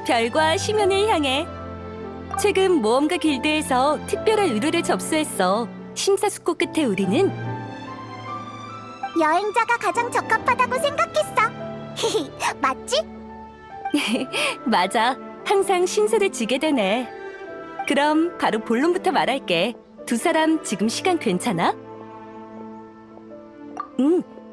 별과 심연을 향해. 최근 모험가 길드에서 특별한 의뢰를 접수했어. 심사숙고 끝에 우리는 여행자가 가장 적합하다고 생각했어. 맞지? 맞아. 항상 신세를 지게 되네. 그럼 바로 본론부터 말할게. 두 사람 지금 시간 괜찮아?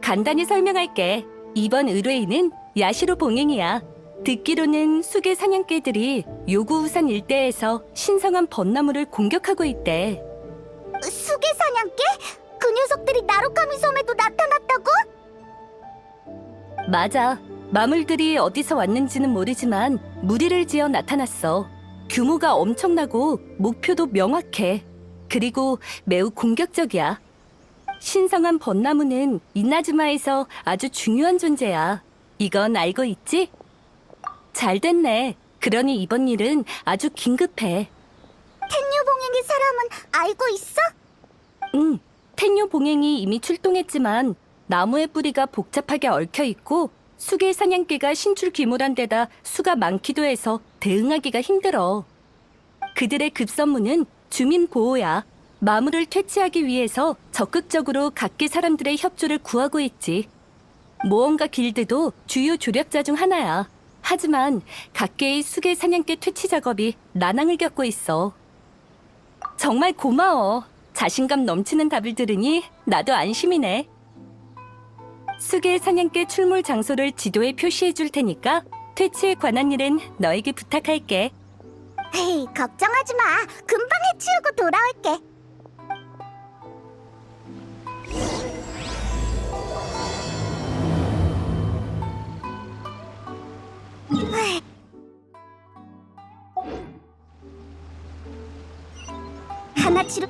간단히 설명할게. 이번 의뢰인은 야시로 봉행이야. 듣기로는 수계 사냥개들이 요구우산 일대에서 신성한 벚나무를 공격하고 있대. 수계 사냥개? 그 녀석들이 나루카미 섬에도 나타났다고? 맞아. 마물들이 어디서 왔는지는 모르지만 무리를 지어 나타났어. 규모가 엄청나고 목표도 명확해. 그리고 매우 공격적이야. 신성한 벚나무는 이나즈마에서 아주 중요한 존재야. 이건 알고 있지? 잘 됐네. 그러니 이번 일은 아주 긴급해. 텐유 봉행의 사람은 알고 있어? 응. 텐유 봉행이 이미 출동했지만 나무의 뿌리가 복잡하게 얽혀 있고 수계 사냥개가 신출 귀몰한 데다 수가 많기도 해서 대응하기가 힘들어. 그들의 급선무는 주민 보호야. 마물을 퇴치하기 위해서 적극적으로 각계 사람들의 협조를 구하고 있지. 모험가 길드도 주요 조력자 중 하나야. 하지만 각계의 수계 사냥개 퇴치 작업이 난항을 겪고 있어. 정말 고마워. 자신감 넘치는 답을 들으니 나도 안심이네. 수계 사냥개 출몰 장소를 지도에 표시해 줄 테니까 퇴치에 관한 일은 너에게 부탁할게. 에이, 걱정하지 마. 금방 해치우고 돌아올게. 하나치로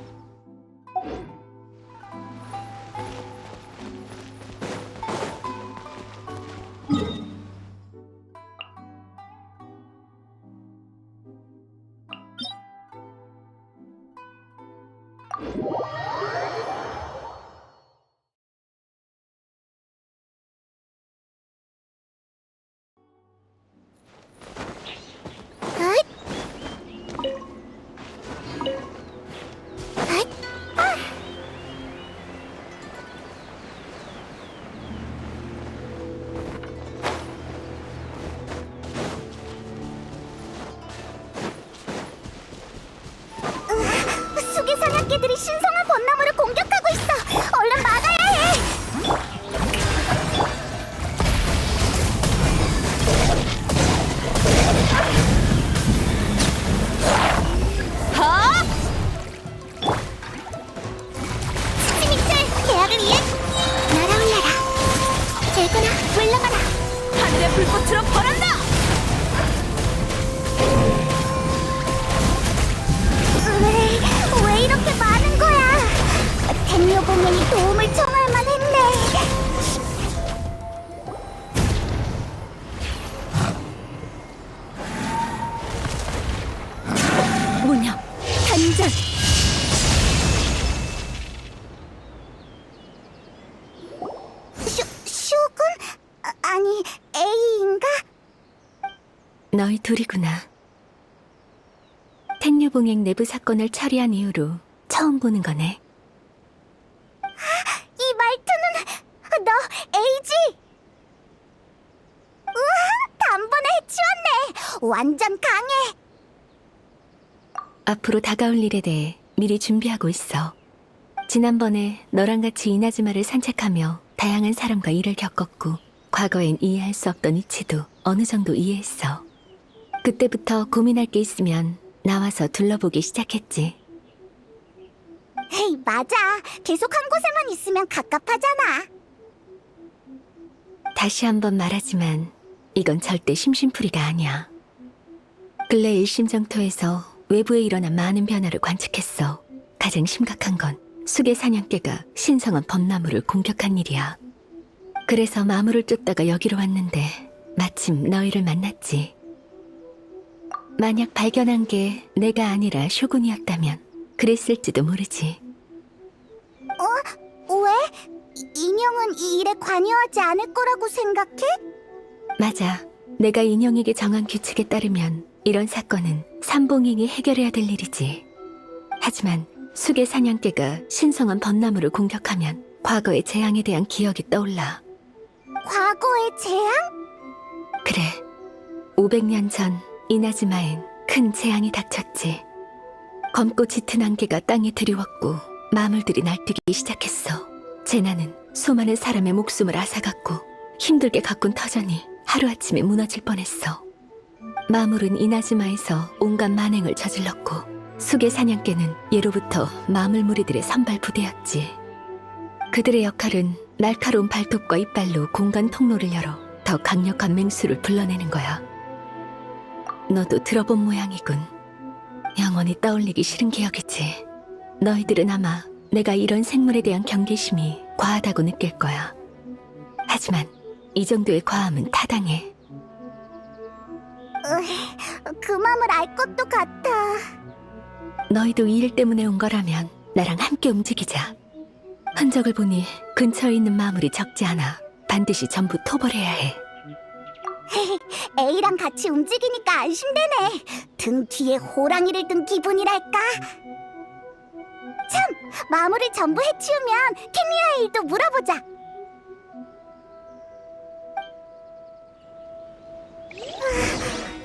수계 사냥개들이 신성한 벚나무를 공격하고 있어. 얼른 막아야 해. 스피믹들 계약을 위해 날아올라라. 재거나 물러가라. 하늘의 불꽃으로 벌한다! 왜 이렇게 많은 거야? 텐요 공연이 도움을 청할 만했네. 뭐냐? 단전! 슈군? 아니, A인가? 너희 둘이구나. 텐유봉행 내부 사건을 처리한 이후로 처음 보는 거네. 이 말투는 너 A지? 우와, 단번에 해치웠네. 완전 강해. 앞으로 다가올 일에 대해 미리 준비하고 있어. 지난번에 너랑 같이 이나즈마를 산책하며 다양한 사람과 일을 겪었고 과거엔 이해할 수 없던 이치도 어느 정도 이해했어. 그때부터 고민할 게 있으면 나와서 둘러보기 시작했지. 에이, 맞아. 계속 한 곳에만 있으면 갑갑하잖아. 다시 한번 말하지만 이건 절대 심심풀이가 아니야. 근래 일심정토에서 외부에 일어난 많은 변화를 관측했어. 가장 심각한 건 수계 사냥개가 신성한 벚나무를 공격한 일이야. 그래서 마물을 쫓다가 여기로 왔는데 마침 너희를 만났지. 만약 발견한 게 내가 아니라 쇼군이었다면 그랬을지도 모르지. 왜? 인형은 이 일에 관여하지 않을 거라고 생각해? 맞아. 내가 인형에게 정한 규칙에 따르면 이런 사건은 삼봉행이 해결해야 될 일이지. 하지만 수계 사냥개가 신성한 벚나무를 공격하면 과거의 재앙에 대한 기억이 떠올라. 과거의 재앙? 그래. 500년 전 이나즈마엔 큰 재앙이 닥쳤지. 검고 짙은 안개가 땅에 드리웠고 마물들이 날뛰기 시작했어. 재난은 수많은 사람의 목숨을 앗아갔고 힘들게 가꾼 터전이 하루아침에 무너질 뻔했어. 마물은 이나즈마에서 온갖 만행을 저질렀고 수계 사냥개는 예로부터 마물 무리들의 선발 부대였지. 그들의 역할은 날카로운 발톱과 이빨로 공간 통로를 열어 더 강력한 맹수를 불러내는 거야. 너도 들어본 모양이군. 영원히 떠올리기 싫은 기억이지. 너희들은 아마 내가 이런 생물에 대한 경계심이 과하다고 느낄 거야. 하지만 이 정도의 과함은 타당해. 그 맘을 알 것도 같아. 너희도 이 일 때문에 온 거라면 나랑 함께 움직이자. 흔적을 보니 근처에 있는 마물이 적지 않아. 반드시 전부 토벌해야 해. A랑 같이 움직이니까 안심되네. 등 뒤에 호랑이를 든 기분이랄까. 참, 마물을 전부 해치우면 케미아의 일도 물어보자.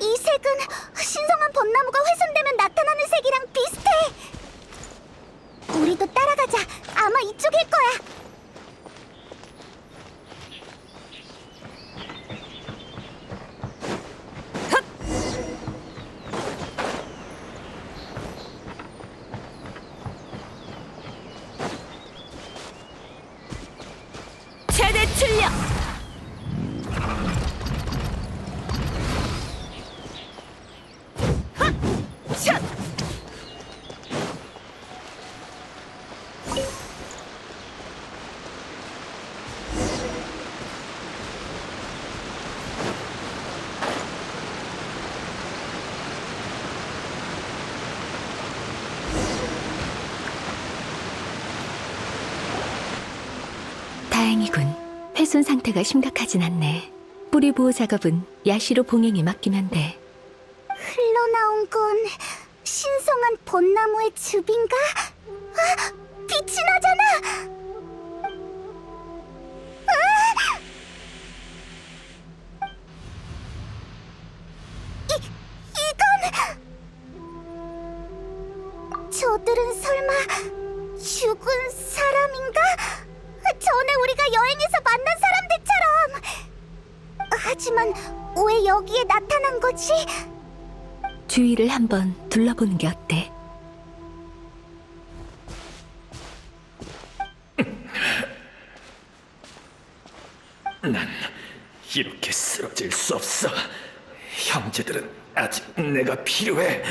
이 색은 신성한 벚나무가 훼손되면 나타나는 색이랑 비슷해. 우리도 따라가자. 아마 이쪽일 거야. 최대 출력! 샷! 다행이군. 훼손 상태가 심각하진 않네. 뿌리 보호 작업은 야시로 봉행에 맡기면 돼. 흘러나온 건 신성한 벚나무의 즙인가? 아, 빛이 나잖아! 아! 이건... 저들은 설마 죽은 사람인가? 전에 우리가 여행에서 만난 사람들처럼! 하지만 왜 여기에 나타난 거지? 주위를 한번 둘러보는 게 어때? 난 이렇게 쓰러질 수 없어. 형제들은 아직 내가 필요해.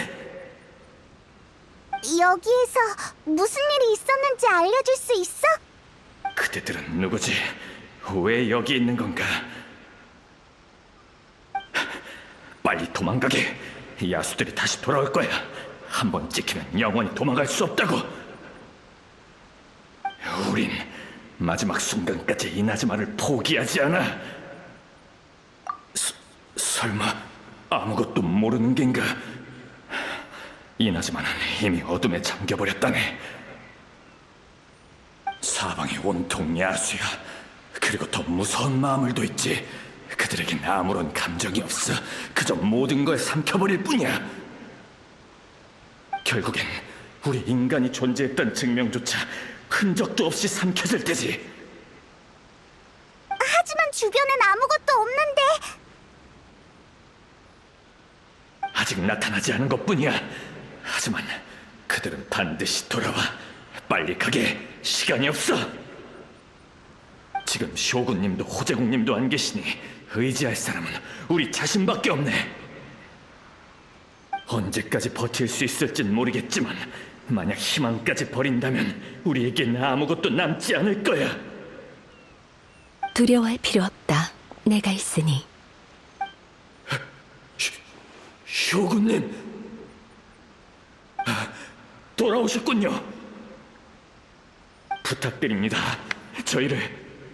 여기에서 무슨 일이 있었는지 알려줄 수 있어? 그대들은 누구지? 왜 여기 있는 건가? 빨리 도망가게. 야수들이 다시 돌아올 거야. 한 번 찍히면 영원히 도망갈 수 없다고. 우린 마지막 순간까지 이나즈마를 포기하지 않아. 설마 아무것도 모르는 겐가? 이나즈마는 이미 어둠에 잠겨버렸다네. 사방이 온통 야수야. 그리고 더 무서운 마물도 있지. 그들에겐 아무런 감정이 없어. 그저 모든 걸 삼켜버릴 뿐이야. 결국엔 우리 인간이 존재했던 증명조차 흔적도 없이 삼켜질 테지. 하지만 주변엔 아무것도 없는데. 아직 나타나지 않은 것뿐이야. 하지만 그들은 반드시 돌아와. 빨리 가게. 시간이 없어. 지금 쇼군님도 호제국님도 안 계시니 의지할 사람은 우리 자신밖에 없네. 언제까지 버틸 수 있을진 모르겠지만 만약 희망까지 버린다면 우리에겐 아무것도 남지 않을 거야. 두려워할 필요 없다. 내가 있으니. 쇼군님, 돌아오셨군요. 부탁드립니다. 저희를,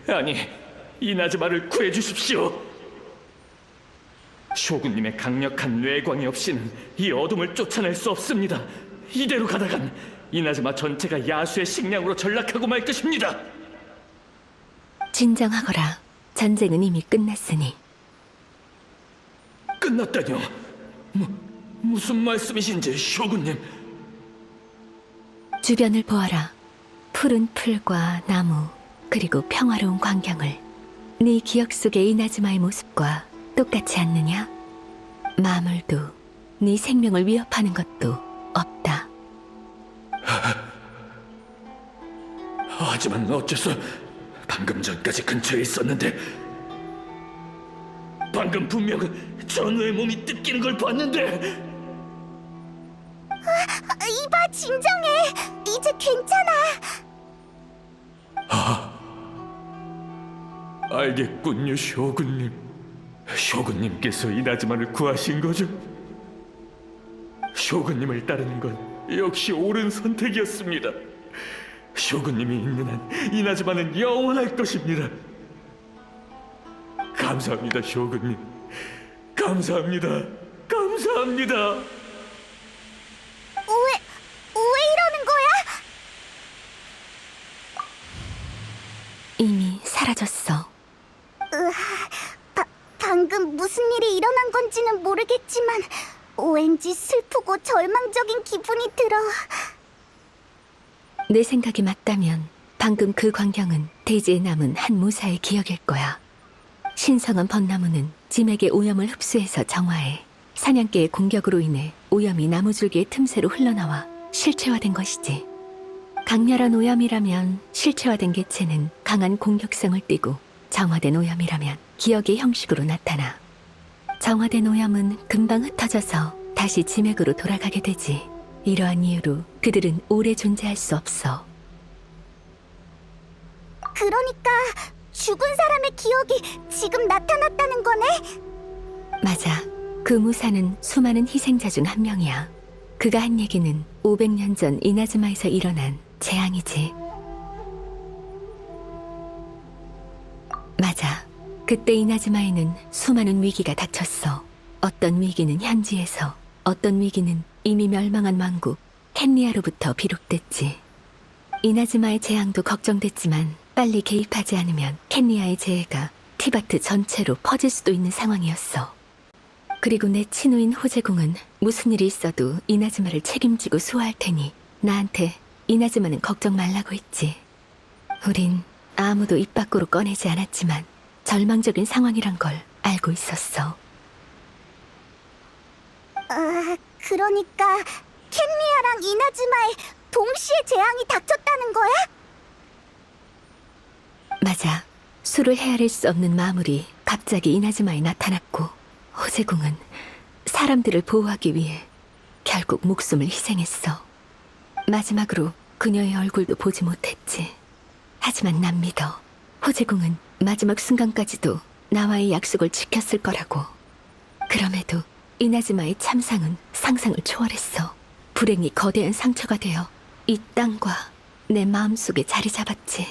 아니, 이나즈마를 구해주십시오. 쇼군님의 강력한 뇌광이 없이는 이 어둠을 쫓아낼 수 없습니다. 이대로 가다간 이나즈마 전체가 야수의 식량으로 전락하고 말 것입니다. 진정하거라. 전쟁은 이미 끝났으니. 끝났다뇨? 무슨 말씀이신지, 쇼군님? 주변을 보아라. 푸른 풀과 나무, 그리고 평화로운 광경을. 네 기억 속의 이나즈마의 모습과 똑같지 않느냐? 마물도 네 생명을 위협하는 것도 없다. 하지만 어째서 방금 전까지 근처에 있었는데, 방금 분명 전우의 몸이 뜯기는 걸 봤는데. 이봐, 진정해. 이제 괜찮아. 알겠군요, 쇼군님. 쇼군님께서 이나즈마를 구하신 거죠? 쇼군님을 따르는 건 역시 옳은 선택이었습니다. 쇼군님이 있는 한 이나즈마는 영원할 것입니다. 감사합니다, 쇼군님. 감사합니다. 감사합니다. 왜 이러는 거야? 이미 사라졌어. 방금 무슨 일이 일어난 건지는 모르겠지만 왠지 슬프고 절망적인 기분이 들어. 내 생각이 맞다면 방금 그 광경은 대지에 남은 한 무사의 기억일 거야. 신성한 벚나무는 짐에게 오염을 흡수해서 정화해 사냥개의 공격으로 인해 오염이 나무줄기의 틈새로 흘러나와 실체화된 것이지. 강렬한 오염이라면 실체화된 개체는 강한 공격성을 띠고, 정화된 오염이라면 기억의 형식으로 나타나. 정화된 오염은 금방 흩어져서 다시 지맥으로 돌아가게 되지. 이러한 이유로 그들은 오래 존재할 수 없어. 그러니까 죽은 사람의 기억이 지금 나타났다는 거네? 맞아. 그 무사는 수많은 희생자 중 한 명이야. 그가 한 얘기는 500년 전 이나즈마에서 일어난 재앙이지. 맞아. 그때 이나즈마에는 수많은 위기가 닥쳤어. 어떤 위기는 현지에서, 어떤 위기는 이미 멸망한 왕국 켄리아로부터 비롯됐지. 이나즈마의 재앙도 걱정됐지만 빨리 개입하지 않으면 켄리아의 재해가 티바트 전체로 퍼질 수도 있는 상황이었어. 그리고 내 친우인 호제공은 무슨 일이 있어도 이나즈마를 책임지고 수호할 테니 나한테 이나즈마는 걱정 말라고 했지. 우린 아무도 입 밖으로 꺼내지 않았지만 절망적인 상황이란 걸 알고 있었어. 그러니까 켄리아랑 이나즈마에 동시에 재앙이 닥쳤다는 거야? 맞아. 수를 헤아릴 수 없는 마물이 갑자기 이나즈마에 나타났고, 호제공은 사람들을 보호하기 위해 결국 목숨을 희생했어. 마지막으로 그녀의 얼굴도 보지 못했지. 하지만 난 믿어. 호제공은 마지막 순간까지도 나와의 약속을 지켰을 거라고. 그럼에도 이나즈마의 참상은 상상을 초월했어. 불행이 거대한 상처가 되어 이 땅과 내 마음속에 자리 잡았지.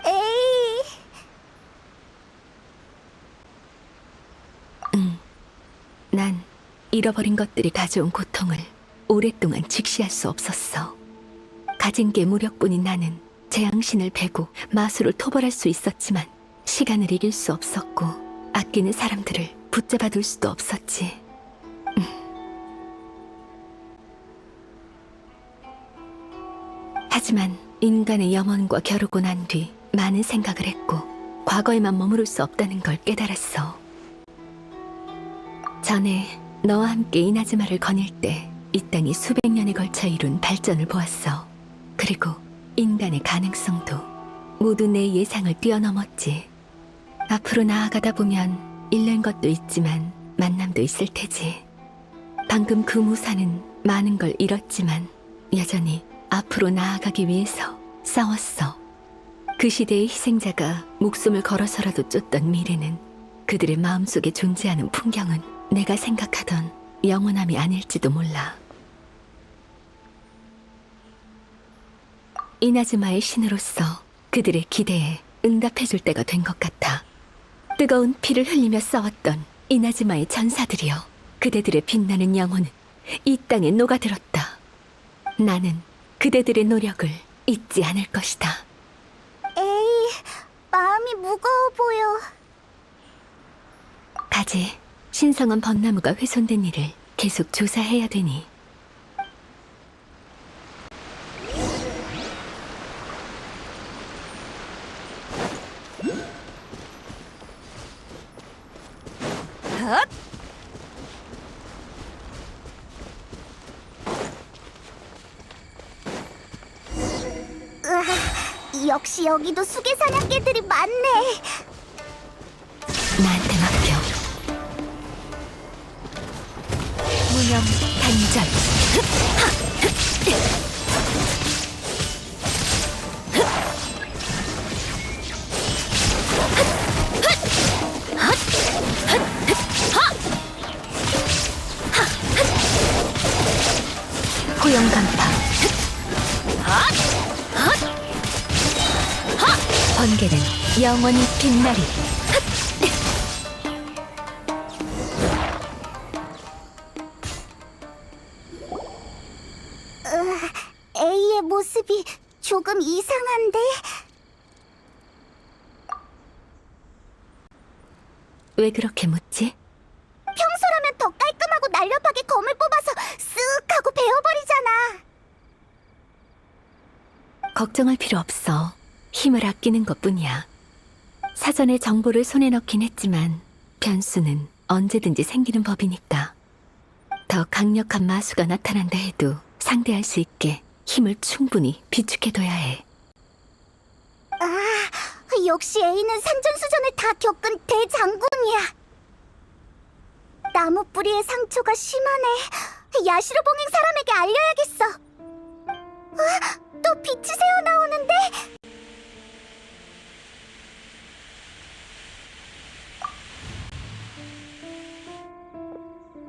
에이, 난 잃어버린 것들이 가져온 고통을 오랫동안 직시할 수 없었어. 가진 게 무력뿐인 나는 재앙신을 베고 마술을 토벌할 수 있었지만 시간을 이길 수 없었고, 아끼는 사람들을 붙잡아둘 수도 없었지. 하지만 인간의 염원과 겨루고 난 뒤 많은 생각을 했고, 과거에만 머무를 수 없다는 걸 깨달았어. 전에 너와 함께 이나즈마를 거닐 때 이 땅이 수백 년에 걸쳐 이룬 발전을 보았어. 그리고 인간의 가능성도, 모두 내 예상을 뛰어넘었지. 앞으로 나아가다 보면 잃는 것도 있지만 만남도 있을 테지. 방금 그 무사는 많은 걸 잃었지만 여전히 앞으로 나아가기 위해서 싸웠어. 그 시대의 희생자가 목숨을 걸어서라도 쫓던 미래는, 그들의 마음속에 존재하는 풍경은 내가 생각하던 영원함이 아닐지도 몰라. 이나즈마의 신으로서 그들의 기대에 응답해줄 때가 된 것 같아. 뜨거운 피를 흘리며 싸웠던 이나즈마의 전사들이여, 그대들의 빛나는 영혼은 이 땅에 녹아들었다. 나는 그대들의 노력을 잊지 않을 것이다. 에이, 마음이 무거워 보여. 가지, 신성한 벚나무가 훼손된 일을 계속 조사해야 되니. 으아, 역시 여기도 수개 사냥개들이 많네. 나한테 맡겨. 무념 단전. 고용 간파. 번개는 영원히 빛나리. A의 모습이 조금 이상한데? 왜 그렇게 묻지? 평소라면 더 깔끔하고 날렵하게 검을 뽑아서 쓱 하고 베어버리잖아. 걱정할 필요 없어. 힘을 아끼는 것뿐이야. 사전에 정보를 손에 넣긴 했지만 변수는 언제든지 생기는 법이니까. 더 강력한 마수가 나타난다 해도 상대할 수 있게 힘을 충분히 비축해둬야 해. 아, 역시 A는 산전수전을 다 겪은 대장군이야. 나무 뿌리의 상처가 심하네. 야시로 봉행 사람에게 알려야겠어. 또 빛이 새어나오는데?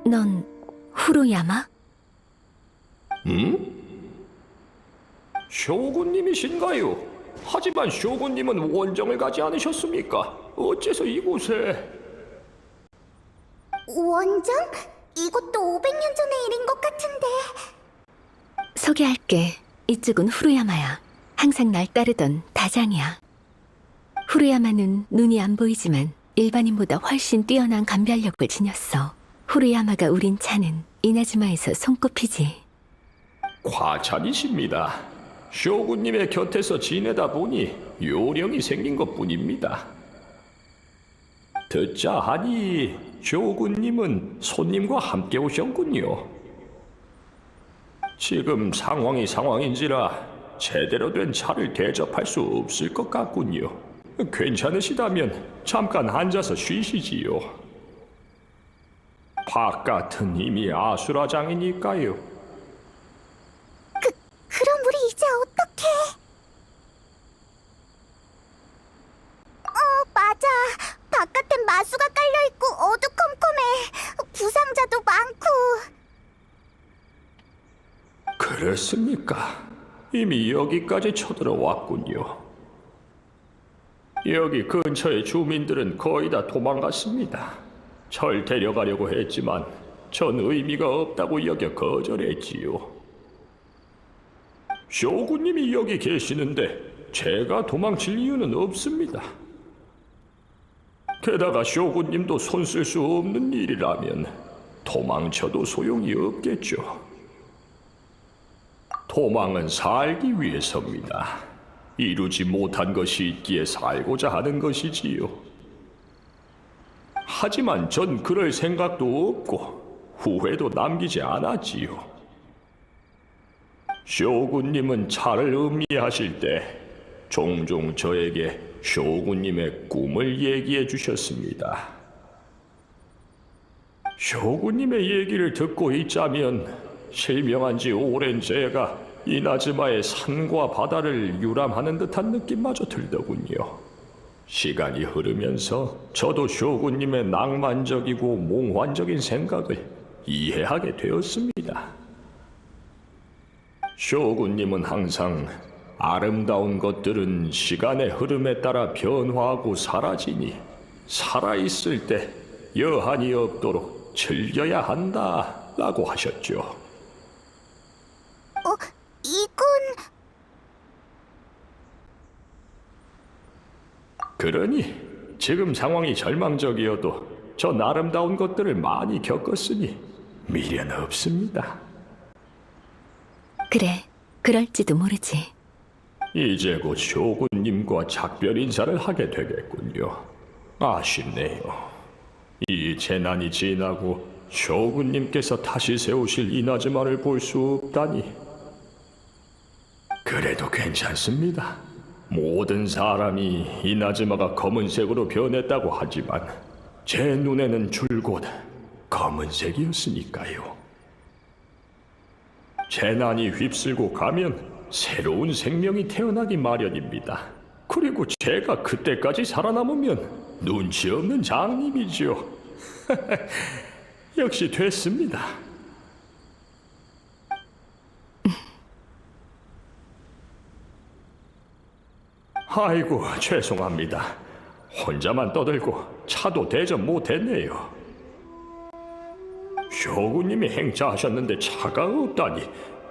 넌 후루야마? 쇼군님이신가요? 하지만 쇼군님은 원정을 가지 않으셨습니까? 어째서 이곳에? 원정? 이것도 500년 전의 일인 것 같은데. 소개할게. 이쪽은 후루야마야. 항상 날 따르던 다장이야. 후루야마는 눈이 안 보이지만 일반인보다 훨씬 뛰어난 감별력을 지녔어. 후루야마가 우린 차는 이나즈마에서 손꼽히지. 과찬이십니다. 쇼군님의 곁에서 지내다 보니 요령이 생긴 것뿐입니다. 듣자 하니 쇼군님은 손님과 함께 오셨군요. 지금 상황인지라 제대로 된 차를 대접할 수 없을 것 같군요. 괜찮으시다면 잠깐 앉아서 쉬시지요. 바깥은 이미 아수라장이니까요. 그럼 우리 이제 어떡해? 맞아. 바깥엔 마수가 깔려있고 어두컴컴해. 부상자도 많고. 그렇습니까? 이미 여기까지 쳐들어왔군요. 여기 근처의 주민들은 거의 다 도망갔습니다. 절 데려가려고 했지만 전 의미가 없다고 여겨 거절했지요. 쇼군님이 여기 계시는데 제가 도망칠 이유는 없습니다. 게다가 쇼군님도 손쓸 수 없는 일이라면 도망쳐도 소용이 없겠죠. 도망은 살기 위해서입니다. 이루지 못한 것이 있기에 살고자 하는 것이지요. 하지만 전 그럴 생각도 없고 후회도 남기지 않았지요. 쇼군님은 차를 음미하실 때 종종 저에게 쇼군님의 꿈을 얘기해 주셨습니다. 쇼군님의 얘기를 듣고 있자면 실명한 지 오랜 제가 이나즈마의 산과 바다를 유람하는 듯한 느낌마저 들더군요. 시간이 흐르면서 저도 쇼군님의 낭만적이고 몽환적인 생각을 이해하게 되었습니다. 쇼군님은 항상 아름다운 것들은 시간의 흐름에 따라 변화하고 사라지니 살아있을 때 여한이 없도록 즐겨야 한다라고 하셨죠. 이건... 그러니 지금 상황이 절망적이어도 전 아름다운 것들을 많이 겪었으니 미련 없습니다. 그래, 그럴지도 모르지. 이제 곧 쇼군님과 작별 인사를 하게 되겠군요. 아쉽네요. 이 재난이 지나고 쇼군님께서 다시 세우실 이나즈마를 볼 수 없다니. 그래도 괜찮습니다. 모든 사람이 이나즈마가 검은색으로 변했다고 하지만 제 눈에는 줄곧 검은색이었으니까요. 재난이 휩쓸고 가면 새로운 생명이 태어나기 마련입니다. 그리고 제가 그때까지 살아남으면 눈치 없는 장님이죠. 역시 됐습니다. 아이고, 죄송합니다. 혼자만 떠들고 차도 대접 못했네요. 쇼군님이 행차하셨는데 차가 없다니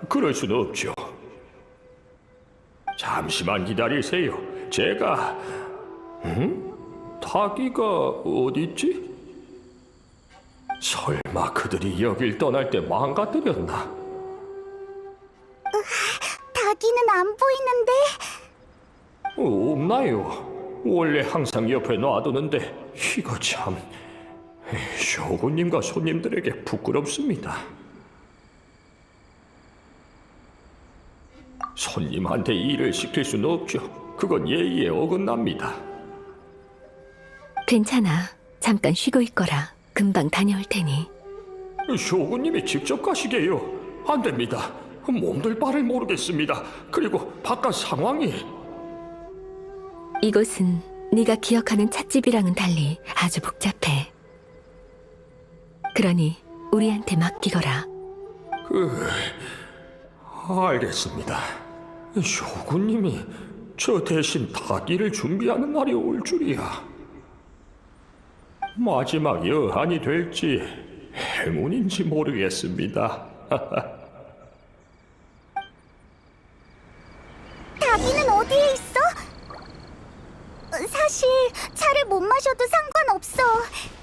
그럴 수는 없죠. 잠시만 기다리세요. 제가... 타기가 어딨지? 설마 그들이 여길 떠날 때 망가뜨렸나? 닭이는 안 보이는데... 없나요? 원래 항상 옆에 놔두는데 이거 참... 쇼군님과 손님들에게 부끄럽습니다. 손님한테 일을 시킬 수는 없죠. 그건 예의에 어긋납니다. 괜찮아. 잠깐 쉬고 있거라. 금방 다녀올 테니. 쇼군님이 직접 가시게요. 안 됩니다. 몸둘 바를 모르겠습니다. 그리고 바깥 상황이... 이곳은 네가 기억하는 찻집이랑은 달리 아주 복잡해. 그러니 우리한테 맡기거라. 알겠습니다. 쇼군님이 저 대신 타기를 준비하는 날이 올 줄이야. 마지막 여한이 될지 행운인지 모르겠습니다. 닭이는 어디에 있어? 사실 차를 못 마셔도 상관없어.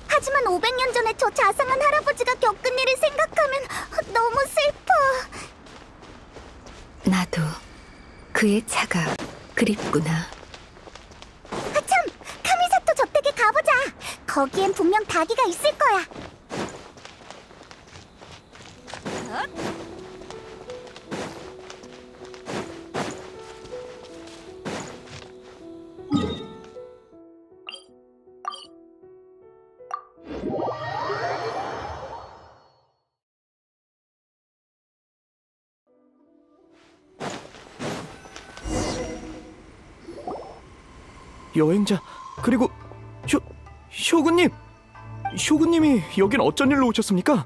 하지만 500년 전에 저 자상한 할아버지가 겪은 일을 생각하면 너무 슬퍼. 나도 그의 차가 그립구나. 참! 카미사토 저택에 가보자. 거기엔 분명 닭이가 있을 거야. 여행자, 그리고 쇼군님! 쇼군님이 여긴 어쩐 일로 오셨습니까?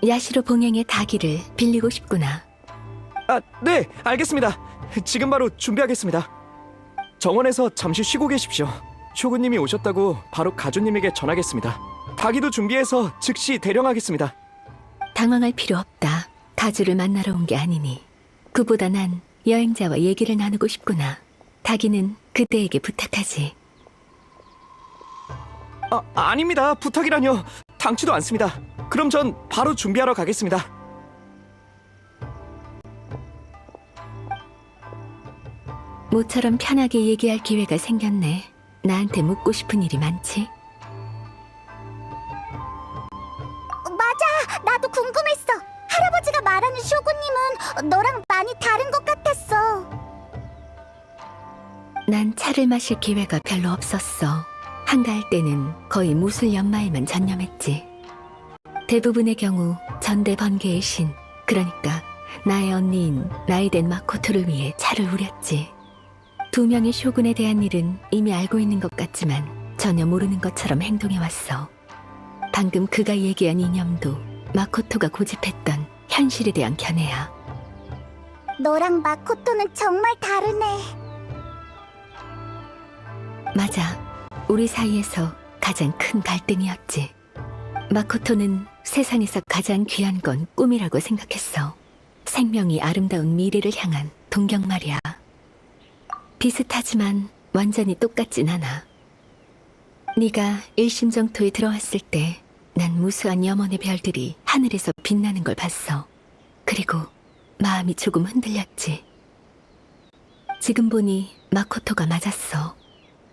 야시로 봉행의 다기를 빌리고 싶구나. 아, 네, 알겠습니다. 지금 바로 준비하겠습니다. 정원에서 잠시 쉬고 계십시오. 쇼군님이 오셨다고 바로 가주님에게 전하겠습니다. 다기도 준비해서 즉시 대령하겠습니다. 당황할 필요 없다. 가주를 만나러 온 게 아니니. 그보다 난 여행자와 얘기를 나누고 싶구나. 다기는 그대에게 부탁하지. 아닙니다. 부탁이라뇨. 당치도 않습니다. 그럼 전 바로 준비하러 가겠습니다. 모처럼 편하게 얘기할 기회가 생겼네. 나한테 묻고 싶은 일이 많지? 맞아, 나도 궁금했어. 할아버지가 말하는 쇼군님은 너랑 많이 다른 것 같았어. 난 차를 마실 기회가 별로 없었어. 한가할 때는 거의 무술 연마에만 전념했지. 대부분의 경우 전대 번개의 신, 그러니까 나의 언니인 라이덴 마코토를 위해 차를 우렸지. 두 명의 쇼군에 대한 일은 이미 알고 있는 것 같지만 전혀 모르는 것처럼 행동해왔어. 방금 그가 얘기한 이념도 마코토가 고집했던 현실에 대한 견해야. 너랑 마코토는 정말 다르네. 맞아. 우리 사이에서 가장 큰 갈등이었지. 마코토는 세상에서 가장 귀한 건 꿈이라고 생각했어. 생명이 아름다운 미래를 향한 동경 말이야. 비슷하지만 완전히 똑같진 않아. 네가 일심정토에 들어왔을 때 난 무수한 염원의 별들이 하늘에서 빛나는 걸 봤어. 그리고 마음이 조금 흔들렸지. 지금 보니 마코토가 맞았어.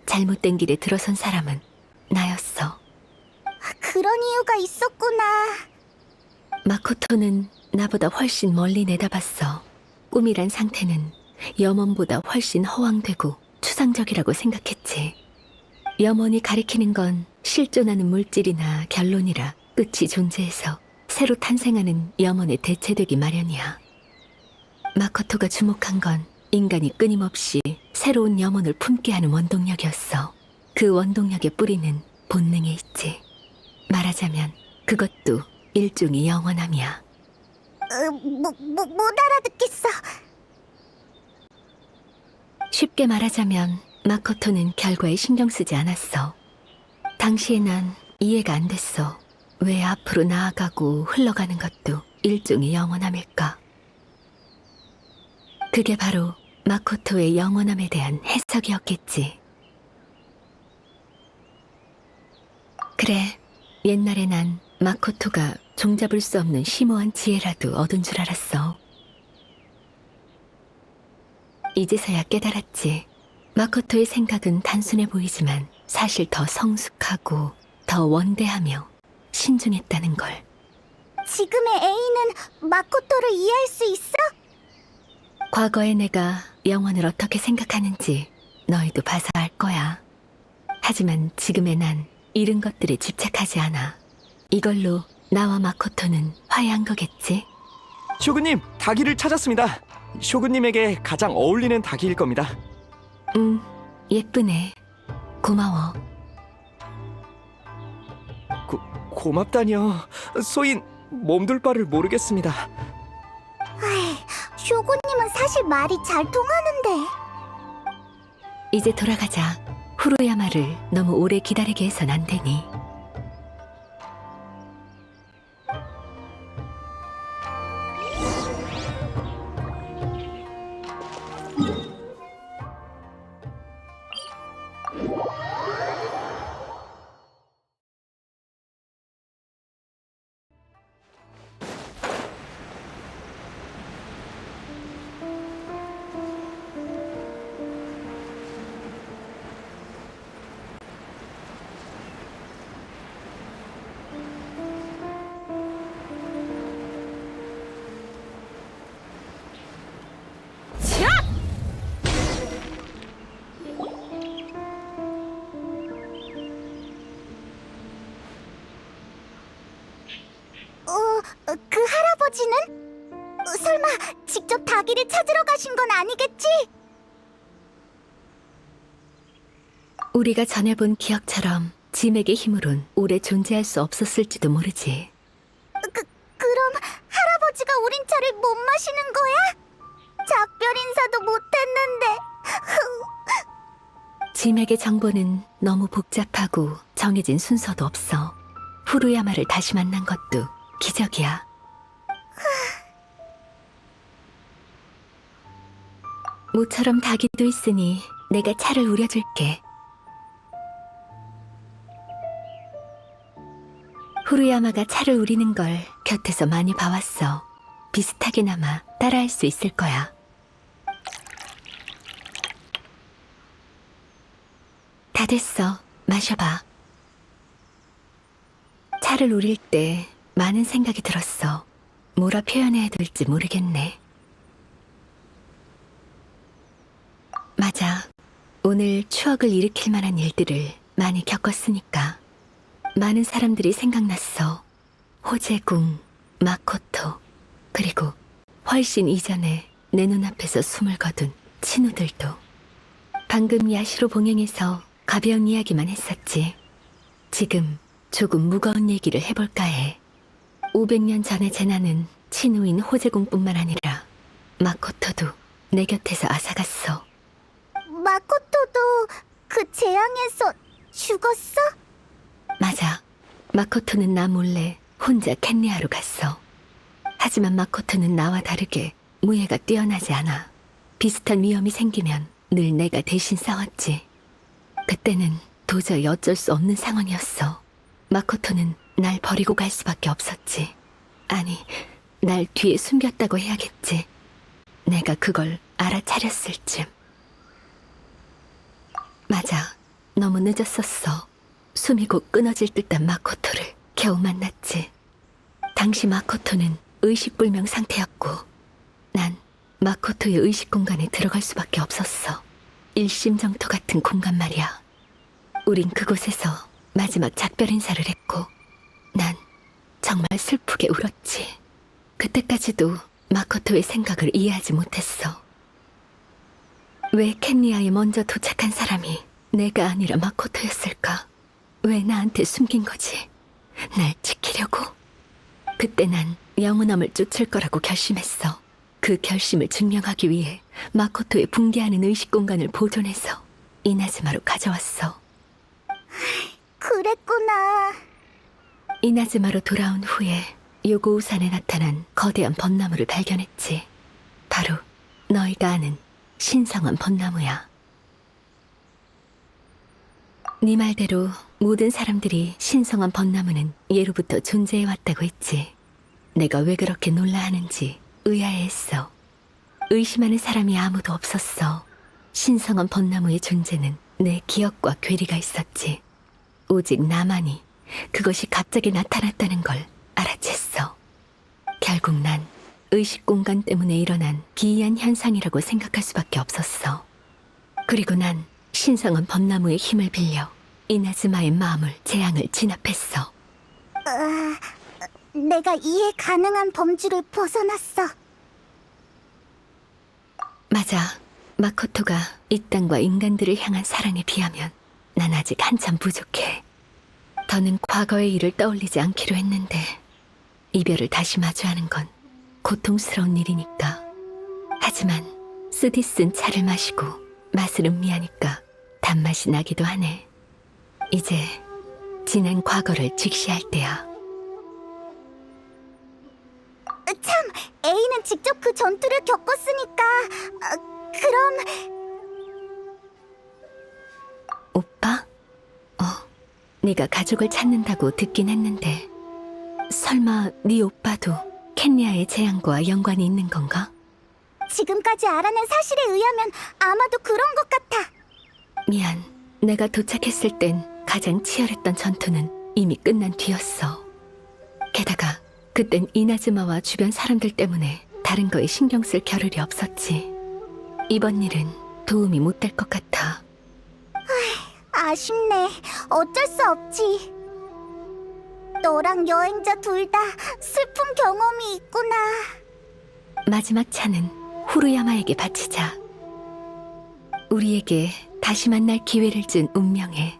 잘못된 길에 들어선 사람은 나였어. 그런 이유가 있었구나. 마코토는 나보다 훨씬 멀리 내다봤어. 꿈이란 상태는 염원보다 훨씬 허황되고 추상적이라고 생각했지. 염원이 가리키는 건 실존하는 물질이나 결론이라 끝이 존재해서 새로 탄생하는 염원에 대체되기 마련이야. 마코토가 주목한 건 인간이 끊임없이 새로운 염원을 품게 하는 원동력이었어. 그 원동력의 뿌리는 본능에 있지. 말하자면 그것도 일종의 영원함이야. 못 알아듣겠어. 쉽게 말하자면 마코토는 결과에 신경 쓰지 않았어. 당시에 난 이해가 안 됐어. 왜 앞으로 나아가고 흘러가는 것도 일종의 영원함일까? 그게 바로 마코토의 영원함에 대한 해석이었겠지. 그래, 옛날에 난 마코토가 종잡을 수 없는 심오한 지혜라도 얻은 줄 알았어. 이제서야 깨달았지. 마코토의 생각은 단순해 보이지만 사실 더 성숙하고 더 원대하며 신중했다는 걸. 지금의 A는 마코토를 이해할 수 있어? 과거의 내가 영원을 어떻게 생각하는지 너희도 봐서 알 거야. 하지만 지금의 난 잃은 것들에 집착하지 않아. 이걸로 나와 마코토는 화해한 거겠지? 쇼군님, 닭이를 찾았습니다. 쇼군님에게 가장 어울리는 닭일 겁니다. 예쁘네. 고마워. 고맙다니요. 소인 몸둘 바를 모르겠습니다. 쇼고님은 사실 말이 잘 통하는데. 이제 돌아가자. 후루야마를 너무 오래 기다리게 해선 안 되니. 그 할아버지는? 설마 직접 닭이를 찾으러 가신 건 아니겠지? 우리가 전에 본 기억처럼 짐에게 힘으론 오래 존재할 수 없었을지도 모르지. 그럼 할아버지가 우린 차를 못 마시는 거야? 작별 인사도 못했는데. 짐에게 정보는 너무 복잡하고 정해진 순서도 없어. 후루야마를 다시 만난 것도 기적이야. 모처럼 닭이도 있으니 내가 차를 우려줄게. 후루야마가 차를 우리는 걸 곁에서 많이 봐왔어. 비슷하게나마 따라할 수 있을 거야. 다 됐어. 마셔봐. 차를 우릴 때 많은 생각이 들었어. 뭐라 표현해야 될지 모르겠네. 맞아. 오늘 추억을 일으킬 만한 일들을 많이 겪었으니까 많은 사람들이 생각났어. 호재궁, 마코토, 그리고 훨씬 이전에 내 눈앞에서 숨을 거둔 친구들도. 방금 야시로 봉행에서 가벼운 이야기만 했었지. 지금 조금 무거운 얘기를 해볼까 해. 500년 전의 재난은 친우인 호재궁뿐만 아니라 마코토도 내 곁에서 앗아갔어. 마코토도 그 재앙에서 죽었어? 맞아. 마코토는 나 몰래 혼자 캔리아로 갔어. 하지만 마코토는 나와 다르게 무예가 뛰어나지 않아. 비슷한 위험이 생기면 늘 내가 대신 싸웠지. 그때는 도저히 어쩔 수 없는 상황이었어. 마코토는 날 버리고 갈 수밖에 없었지. 아니, 날 뒤에 숨겼다고 해야겠지. 내가 그걸 알아차렸을 쯤. 맞아. 너무 늦었었어. 숨이 곧 끊어질 듯한 마코토를 겨우 만났지. 당시 마코토는 의식불명 상태였고 난 마코토의 의식 공간에 들어갈 수밖에 없었어. 일심정토 같은 공간 말이야. 우린 그곳에서 마지막 작별 인사를 했고 난 정말 슬프게 울었지. 그때까지도 마코토의 생각을 이해하지 못했어. 왜 캔리아에 먼저 도착한 사람이 내가 아니라 마코토였을까? 왜 나한테 숨긴 거지? 날 지키려고? 그때 난 영원함을 쫓을 거라고 결심했어. 그 결심을 증명하기 위해 마코토의 붕괴하는 의식 공간을 보존해서 이나즈마로 가져왔어. 그랬구나. 이나즈마로 돌아온 후에 요고우산에 나타난 거대한 벚나무를 발견했지. 바로 너희가 아는 신성한 벚나무야. 네 말대로 모든 사람들이 신성한 벚나무는 예로부터 존재해왔다고 했지. 내가 왜 그렇게 놀라하는지 의아해했어. 의심하는 사람이 아무도 없었어. 신성한 벚나무의 존재는 내 기억과 괴리가 있었지. 오직 나만이 그것이 갑자기 나타났다는 걸 알아챘어. 결국 난 의식 공간 때문에 일어난 기이한 현상이라고 생각할 수밖에 없었어. 그리고 난 신성한 벚나무의 힘을 빌려 이나즈마의 마음을 재앙을 진압했어. 내가 이해 가능한 범주를 벗어났어. 맞아. 마코토가 이 땅과 인간들을 향한 사랑에 비하면 난 아직 한참 부족해. 더는 과거의 일을 떠올리지 않기로 했는데 이별을 다시 마주하는 건 고통스러운 일이니까. 하지만 쓰디 쓴 차를 마시고 맛을 음미하니까 단맛이 나기도 하네. 이제 지난 과거를 직시할 때야. 참, A는 직접 그 전투를 겪었으니까 그럼 오빠? 네가 가족을 찾는다고 듣긴 했는데 설마 네 오빠도 켄리아의 재앙과 연관이 있는 건가? 지금까지 알아낸 사실에 의하면 아마도 그런 것 같아. 미안. 내가 도착했을 땐 가장 치열했던 전투는 이미 끝난 뒤였어. 게다가 그땐 이나즈마와 주변 사람들 때문에 다른 거에 신경 쓸 겨를이 없었지. 이번 일은 도움이 못 될 것 같아. 아쉽네. 어쩔 수 없지. 너랑 여행자 둘 다 슬픈 경험이 있구나. 마지막 차는 후루야마에게 바치자. 우리에게 다시 만날 기회를 준 운명에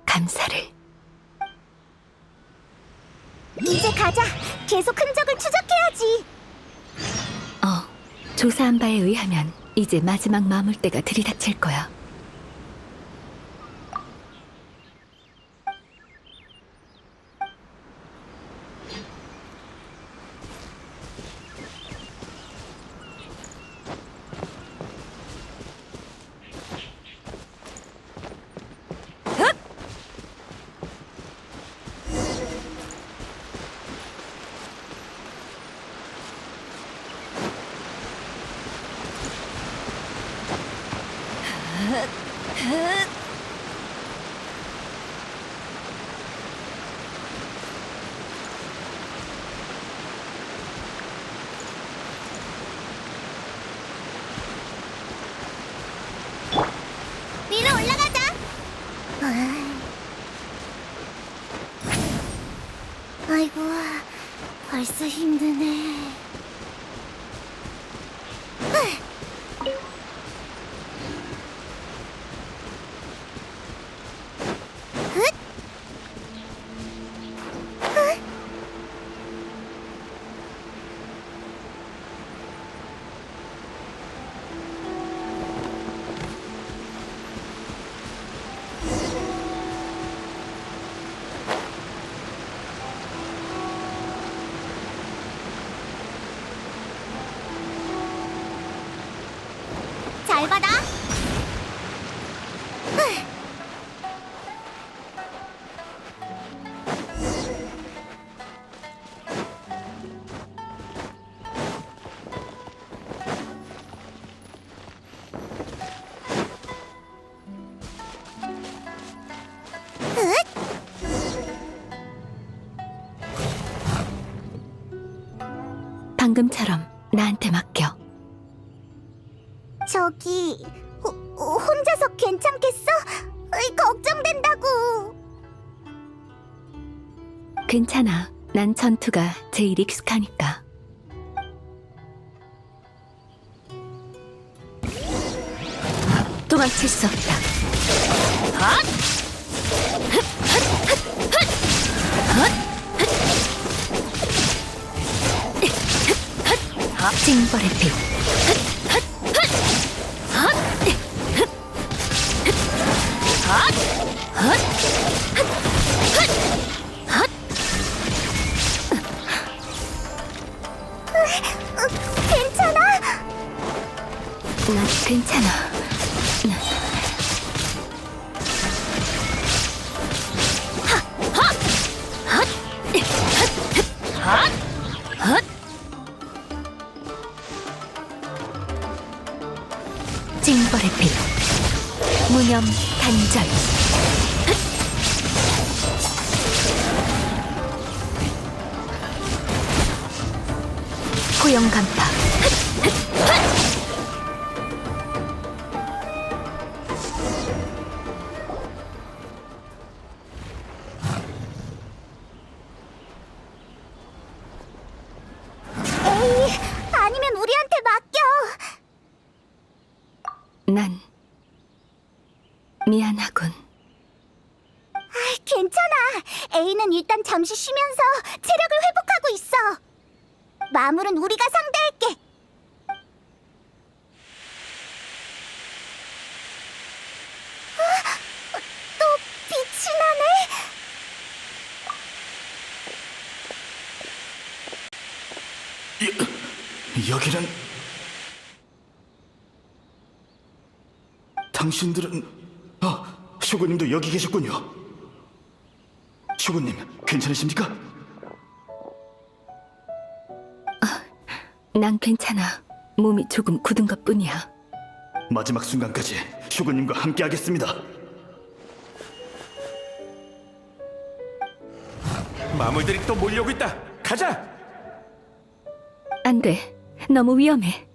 감사를. 이제 가자. 계속 흔적을 추적해야지. 조사한 바에 의하면 이제 마지막 마물대가 들이닥칠 거야. 아이고, 벌써 힘드네. 잘 받아. 방금처럼 나한테 맡겨. 저기, 혼자서 괜찮겠어? 걱정된다고. 괜찮아. 난 전투가 제일 익숙하니까. 도망칠 수 없다. 징벌의 빛. 괜찮아? 난 괜찮아. 징벌의 빛. 무념 단절. 고용 간파. 에이, 아니면 우리한테 맡겨. 난 미안하군. 괜찮아. A는 일단 잠시 쉬면서 체력을 회복하고 있어. 마물은 우리가 상대할게. 또 빛이 나네. 여기는 당신들은 쇼구님도 여기 계셨군요. 쇼구님 괜찮으십니까? 난 괜찮아. 몸이 조금 굳은 것뿐이야. 마지막 순간까지 쇼구님과 함께하겠습니다. 마물들이 또 몰려오고 있다. 가자. 안 돼. 너무 위험해.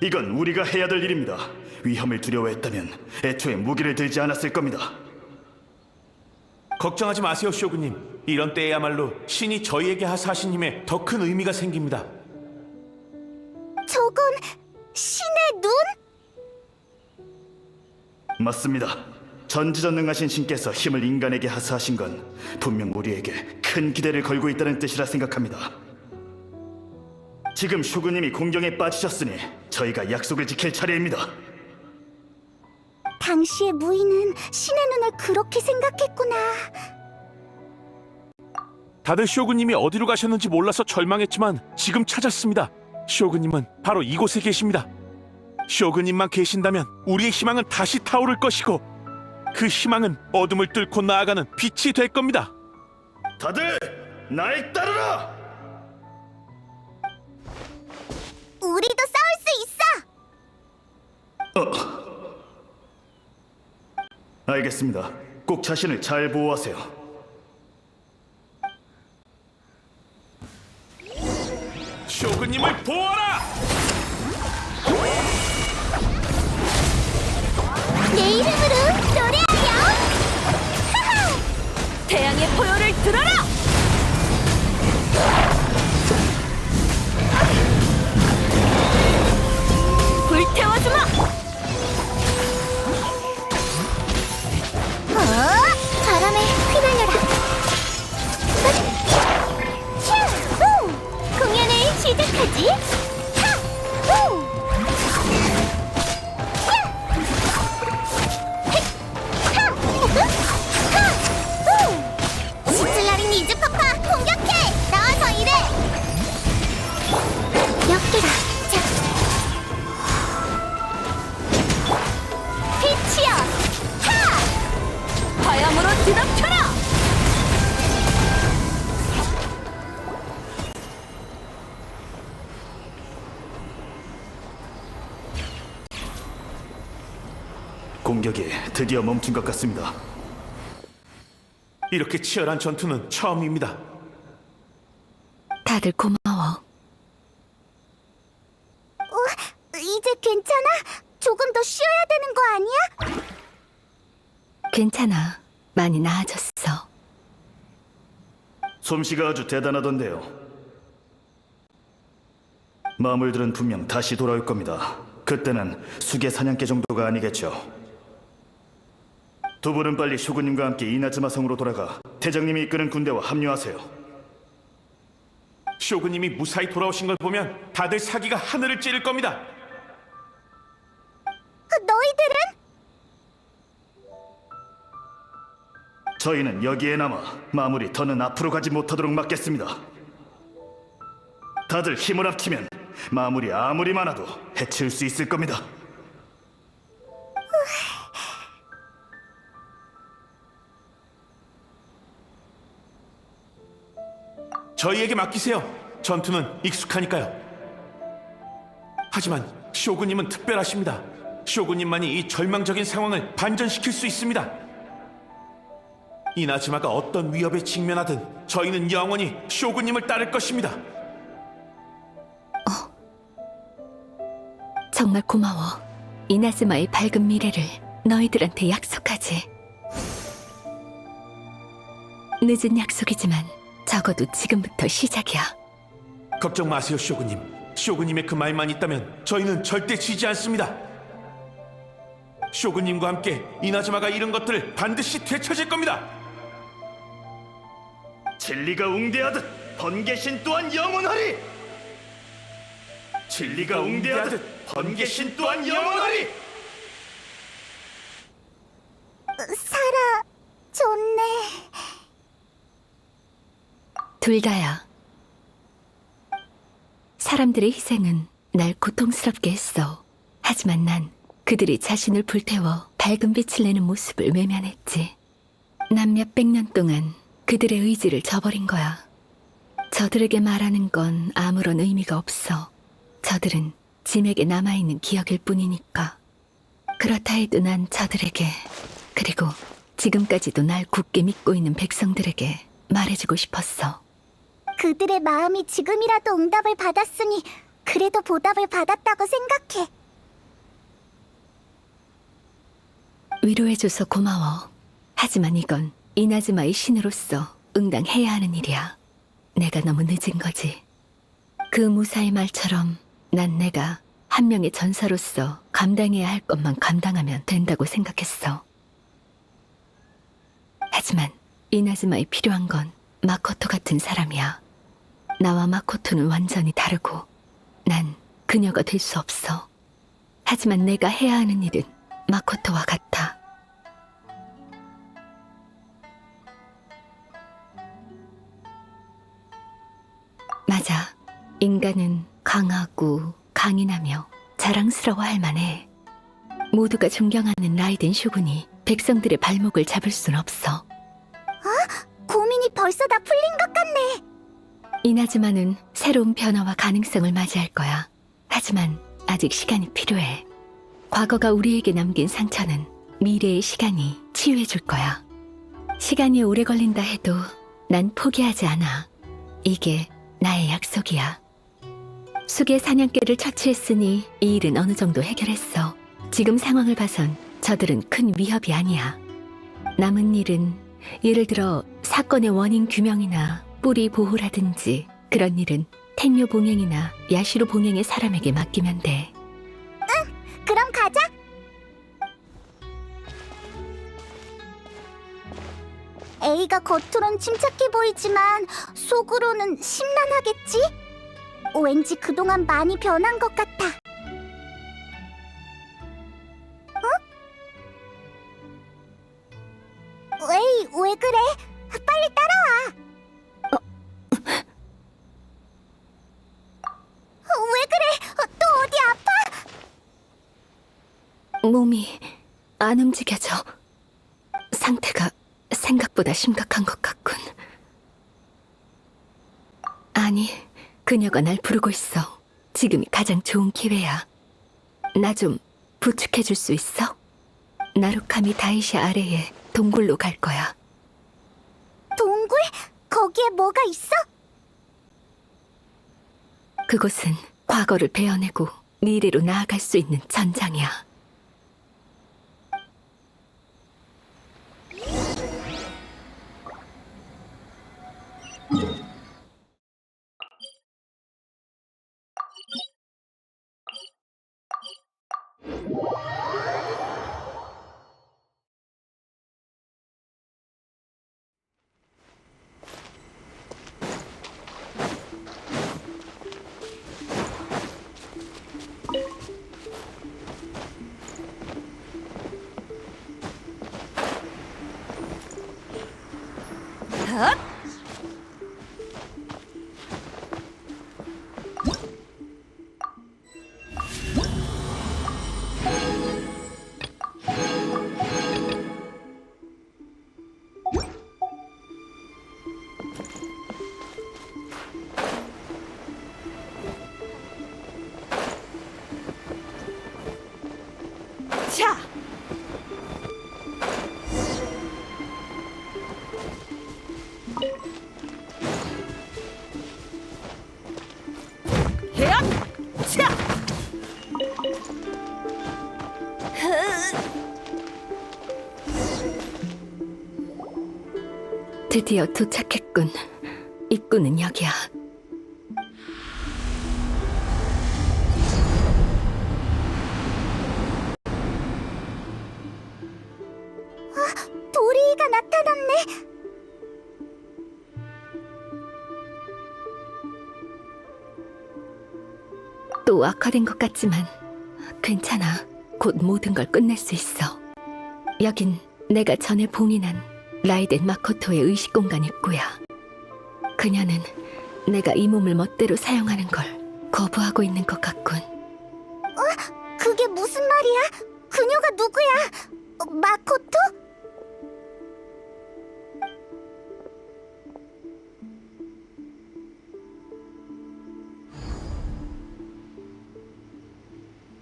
이건 우리가 해야 될 일입니다. 위험을 두려워했다면 애초에 무기를 들지 않았을 겁니다. 걱정하지 마세요, 쇼구님. 이런 때야말로 신이 저희에게 하사하신 힘에 더 큰 의미가 생깁니다. 저건 신의 눈? 맞습니다. 전지전능하신 신께서 힘을 인간에게 하사하신 건 분명 우리에게 큰 기대를 걸고 있다는 뜻이라 생각합니다. 지금 쇼구님이 공경에 빠지셨으니 저희가 약속을 지킬 차례입니다. 당시의 무인은 신의 눈을 그렇게 생각했구나. 다들 쇼구님이 어디로 가셨는지 몰라서 절망했지만 지금 찾았습니다. 쇼구님은 바로 이곳에 계십니다. 쇼구님만 계신다면 우리의 희망은 다시 타오를 것이고 그 희망은 어둠을 뚫고 나아가는 빛이 될 겁니다. 다들 날 따르라! 우리도 싸울 수 있어. 알겠습니다. 꼭 자신을 잘 보호하세요. 쇼구님을 보아라! 내 이름으로 노래하렴. 태양의 포효를 들어라! 공격이 드디어 멈춘 것 같습니다. 이렇게 치열한 전투는 처음입니다. 다들 고마워. 이제 괜찮아? 조금 더 쉬어야 되는 거 아니야? 괜찮아. 많이 나아졌어. 솜씨가 아주 대단하던데요. 마물들은 분명 다시 돌아올 겁니다. 그때는 수계 사냥개 정도가 아니겠죠. 두 분은 빨리 쇼군님과 함께 이나즈마 성으로 돌아가 대장님이 이끄는 군대와 합류하세요. 쇼군님이 무사히 돌아오신 걸 보면 다들 사기가 하늘을 찌를 겁니다. 너희들은? 저희는 여기에 남아 마물이 더는 앞으로 가지 못하도록 막겠습니다. 다들 힘을 합치면 마물이 아무리 많아도 해칠 수 있을 겁니다. 저희에게 맡기세요. 전투는 익숙하니까요. 하지만 쇼군님은 특별하십니다. 쇼군님만이 이 절망적인 상황을 반전시킬 수 있습니다. 이나즈마가 어떤 위협에 직면하든 저희는 영원히 쇼군님을 따를 것입니다. 정말 고마워. 이나즈마의 밝은 미래를 너희들한테 약속하지. 늦은 약속이지만 적어도 지금부터 시작이야. 걱정 마세요, 쇼군님. 쇼군님의 그 말만 있다면 저희는 절대 지지 않습니다. 쇼군님과 함께 이나즈마가 잃은 것들을 반드시 되찾을 겁니다. 진리가 웅대하듯 번개신 또한 영원하리! 진리가 웅대하듯 번개신 또한 영원하리! 좋네. 둘 다야. 사람들의 희생은 날 고통스럽게 했어. 하지만 난 그들이 자신을 불태워 밝은 빛을 내는 모습을 외면했지. 난 몇백 년 동안 그들의 의지를 저버린 거야. 저들에게 말하는 건 아무런 의미가 없어. 저들은 짐에게 남아있는 기억일 뿐이니까. 그렇다 해도 난 저들에게, 그리고 지금까지도 날 굳게 믿고 있는 백성들에게 말해주고 싶었어. 그들의 마음이 지금이라도 응답을 받았으니 그래도 보답을 받았다고 생각해. 위로해줘서 고마워. 하지만 이건 이나즈마의 신으로서 응당해야 하는 일이야. 내가 너무 늦은 거지. 그 무사의 말처럼 난 내가 한 명의 전사로서 감당해야 할 것만 감당하면 된다고 생각했어. 하지만 이나즈마에 필요한 건 마코토 같은 사람이야. 나와 마코토는 완전히 다르고 난 그녀가 될 수 없어. 하지만 내가 해야 하는 일은 마코토와 같아. 맞아. 인간은 강하고 강인하며 자랑스러워할 만해. 모두가 존경하는 라이덴 쇼군이 백성들의 발목을 잡을 순 없어. 고민이 벌써 다 풀린 것 같네. 이나즈마는 새로운 변화와 가능성을 맞이할 거야. 하지만 아직 시간이 필요해. 과거가 우리에게 남긴 상처는 미래의 시간이 치유해줄 거야. 시간이 오래 걸린다 해도 난 포기하지 않아. 이게 나의 약속이야. 수계 사냥개를 처치했으니 이 일은 어느 정도 해결했어. 지금 상황을 봐선 저들은 큰 위협이 아니야. 남은 일은 예를 들어 사건의 원인 규명이나 뿌리 보호라든지 그런 일은 텐요 봉행이나 야시로 봉행의 사람에게 맡기면 돼. 그럼 가자. A가 겉으론 침착해 보이지만 속으로는 심란하겠지? 왠지 그동안 많이 변한 것 같아. 에이, 왜 그래? 빨리 따라와. 왜 그래? 또 어디 아파? 몸이 안 움직여져. 상태가 생각보다 심각한 것 같군. 아니, 그녀가 날 부르고 있어. 지금이 가장 좋은 기회야. 나 좀 부축해줄 수 있어? 나루카미 다이시 아래에 동굴로 갈 거야. 동굴? 거기에 뭐가 있어? 그곳은 과거를 베어내고 미래로 나아갈 수 있는 전장이야. 자! 헤앗! 자! 드디어 도착했군. 입구는 여기야. 도리이가 나타났네. 또 악화된 것 같지만 괜찮아. 곧 모든 걸 끝낼 수 있어. 여긴 내가 전에 봉인한 라이덴 마코토의 의식 공간 입구야. 그녀는 내가 이 몸을 멋대로 사용하는 걸 거부하고 있는 것 같군. 그게 무슨 말이야? 그녀가 누구야? 마코토?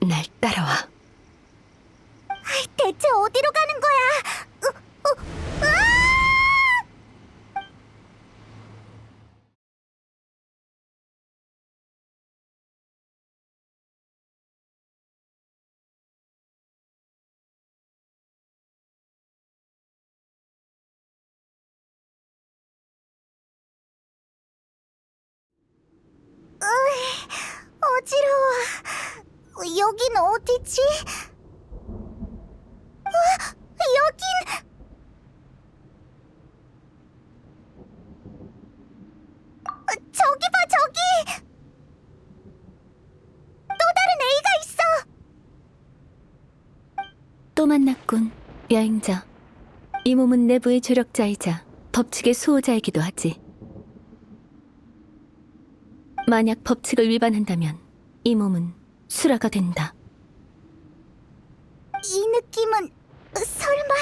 날 따라와. 대체 어디로 가는 거야? 어지러워. 여긴 어디지? 여긴... 저기 봐, 저기! 또 다른 A가 있어! 또 만났군, 여행자. 이 몸은 내부의 조력자이자 법칙의 수호자이기도 하지. 만약 법칙을 위반한다면 이 몸은 수라가 된다. 이 느낌은 설마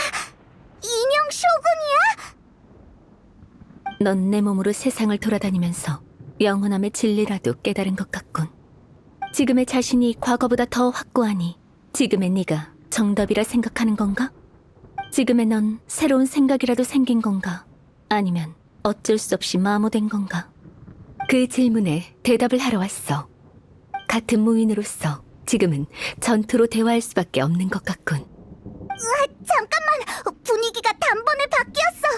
인형 쇼군이야? 넌 내 몸으로 세상을 돌아다니면서 영원함의 진리라도 깨달은 것 같군. 지금의 자신이 과거보다 더 확고하니 지금의 네가 정답이라 생각하는 건가? 지금의 넌 새로운 생각이라도 생긴 건가? 아니면 어쩔 수 없이 마모된 건가? 그 질문에 대답을 하러 왔어. 같은 무인으로서 지금은 전투로 대화할 수밖에 없는 것 같군. 잠깐만! 분위기가 단번에 바뀌었어!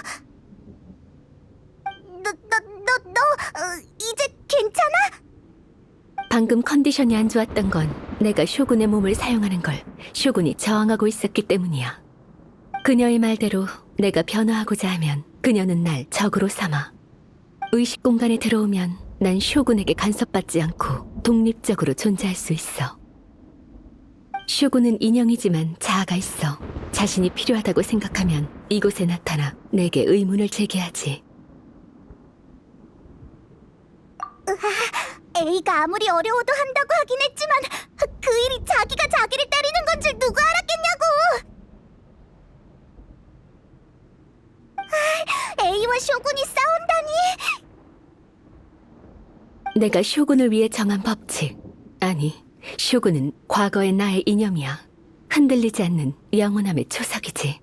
이제 괜찮아? 방금 컨디션이 안 좋았던 건 내가 쇼군의 몸을 사용하는 걸 쇼군이 저항하고 있었기 때문이야. 그녀의 말대로 내가 변화하고자 하면 그녀는 날 적으로 삼아. 의식 공간에 들어오면 난 쇼군에게 간섭받지 않고 독립적으로 존재할 수 있어. 쇼군은 인형이지만 자아가 있어. 자신이 필요하다고 생각하면 이곳에 나타나 내게 의문을 제기하지. A가 아무리 어려워도 한다고 하긴 했지만 그 일이 자기가 자기를 때리는 건 줄 누가 알았겠냐고! A와 쇼군이 싸운다니! 내가 쇼군을 위해 정한 법칙. 아니, 쇼군은 과거의 나의 이념이야. 흔들리지 않는 영원함의 초석이지.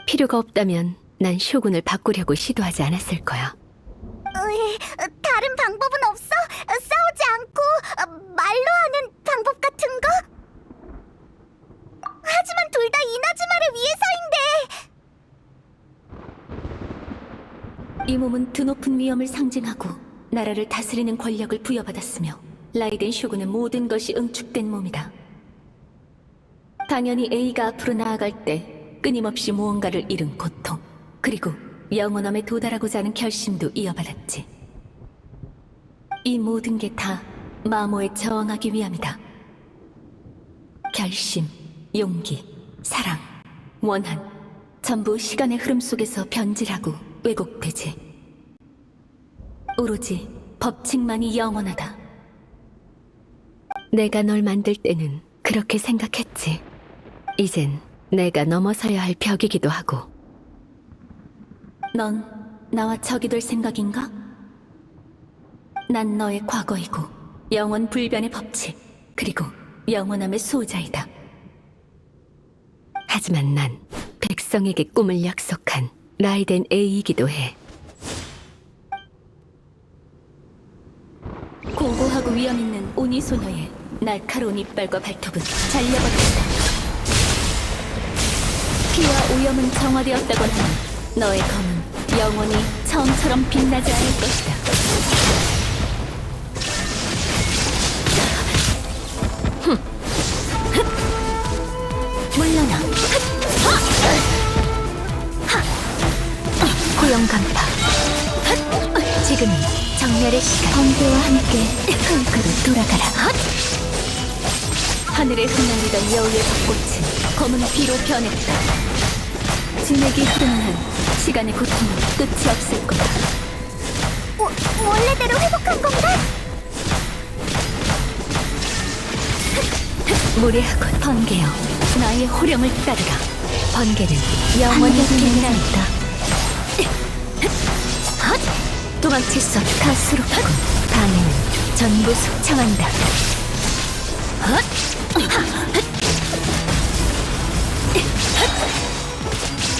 필요가 없다면 난 쇼군을 바꾸려고 시도하지 않았을 거야. 다른 방법은 없어? 싸우지 않고 말로 하는 방법 같은 거? 하지만 둘 다 이나즈마를 위해서인데. 이 몸은 드높은 위엄을 상징하고 나라를 다스리는 권력을 부여받았으며 라이덴 쇼군의 모든 것이 응축된 몸이다. 당연히 A가 앞으로 나아갈 때 끊임없이 무언가를 잃은 고통, 그리고 영원함에 도달하고자 하는 결심도 이어받았지. 이 모든 게 다 마모에 저항하기 위함이다. 결심, 용기, 사랑, 원한, 전부 시간의 흐름 속에서 변질하고 왜곡되지. 오로지 법칙만이 영원하다. 내가 널 만들 때는 그렇게 생각했지. 이젠 내가 넘어서야 할 벽이기도 하고. 넌 나와 적이 될 생각인가? 난 너의 과거이고 영원 불변의 법칙, 그리고 영원함의 수호자이다. 하지만 난 백성에게 꿈을 약속한 라이덴 A이기도 해. 고고하고 위험 있는 오니 소녀의 날카로운 이빨과 발톱은 잘려버렸다. 피와 오염은 정화되었다곤 하니 너의 검은 영원히 처음처럼 빛나지 않을 것이다. 물러나. 고용간파. 지금이 정멸의 시간. 번개와 함께 흙으로 돌아가라. 하늘에 흩날리던 여우의 벚꽃은 검은 비로 변했다. 진액이 흐르는 한 시간의 고통은 끝이 없을 거다. 원래대로 회복한 건가? 무례하고 번개여, 나의 호령을 따르라. 번개는 영원히 빛난다. 도망칠 수 없다. 가수롭고 방해는 전부 숙청한다.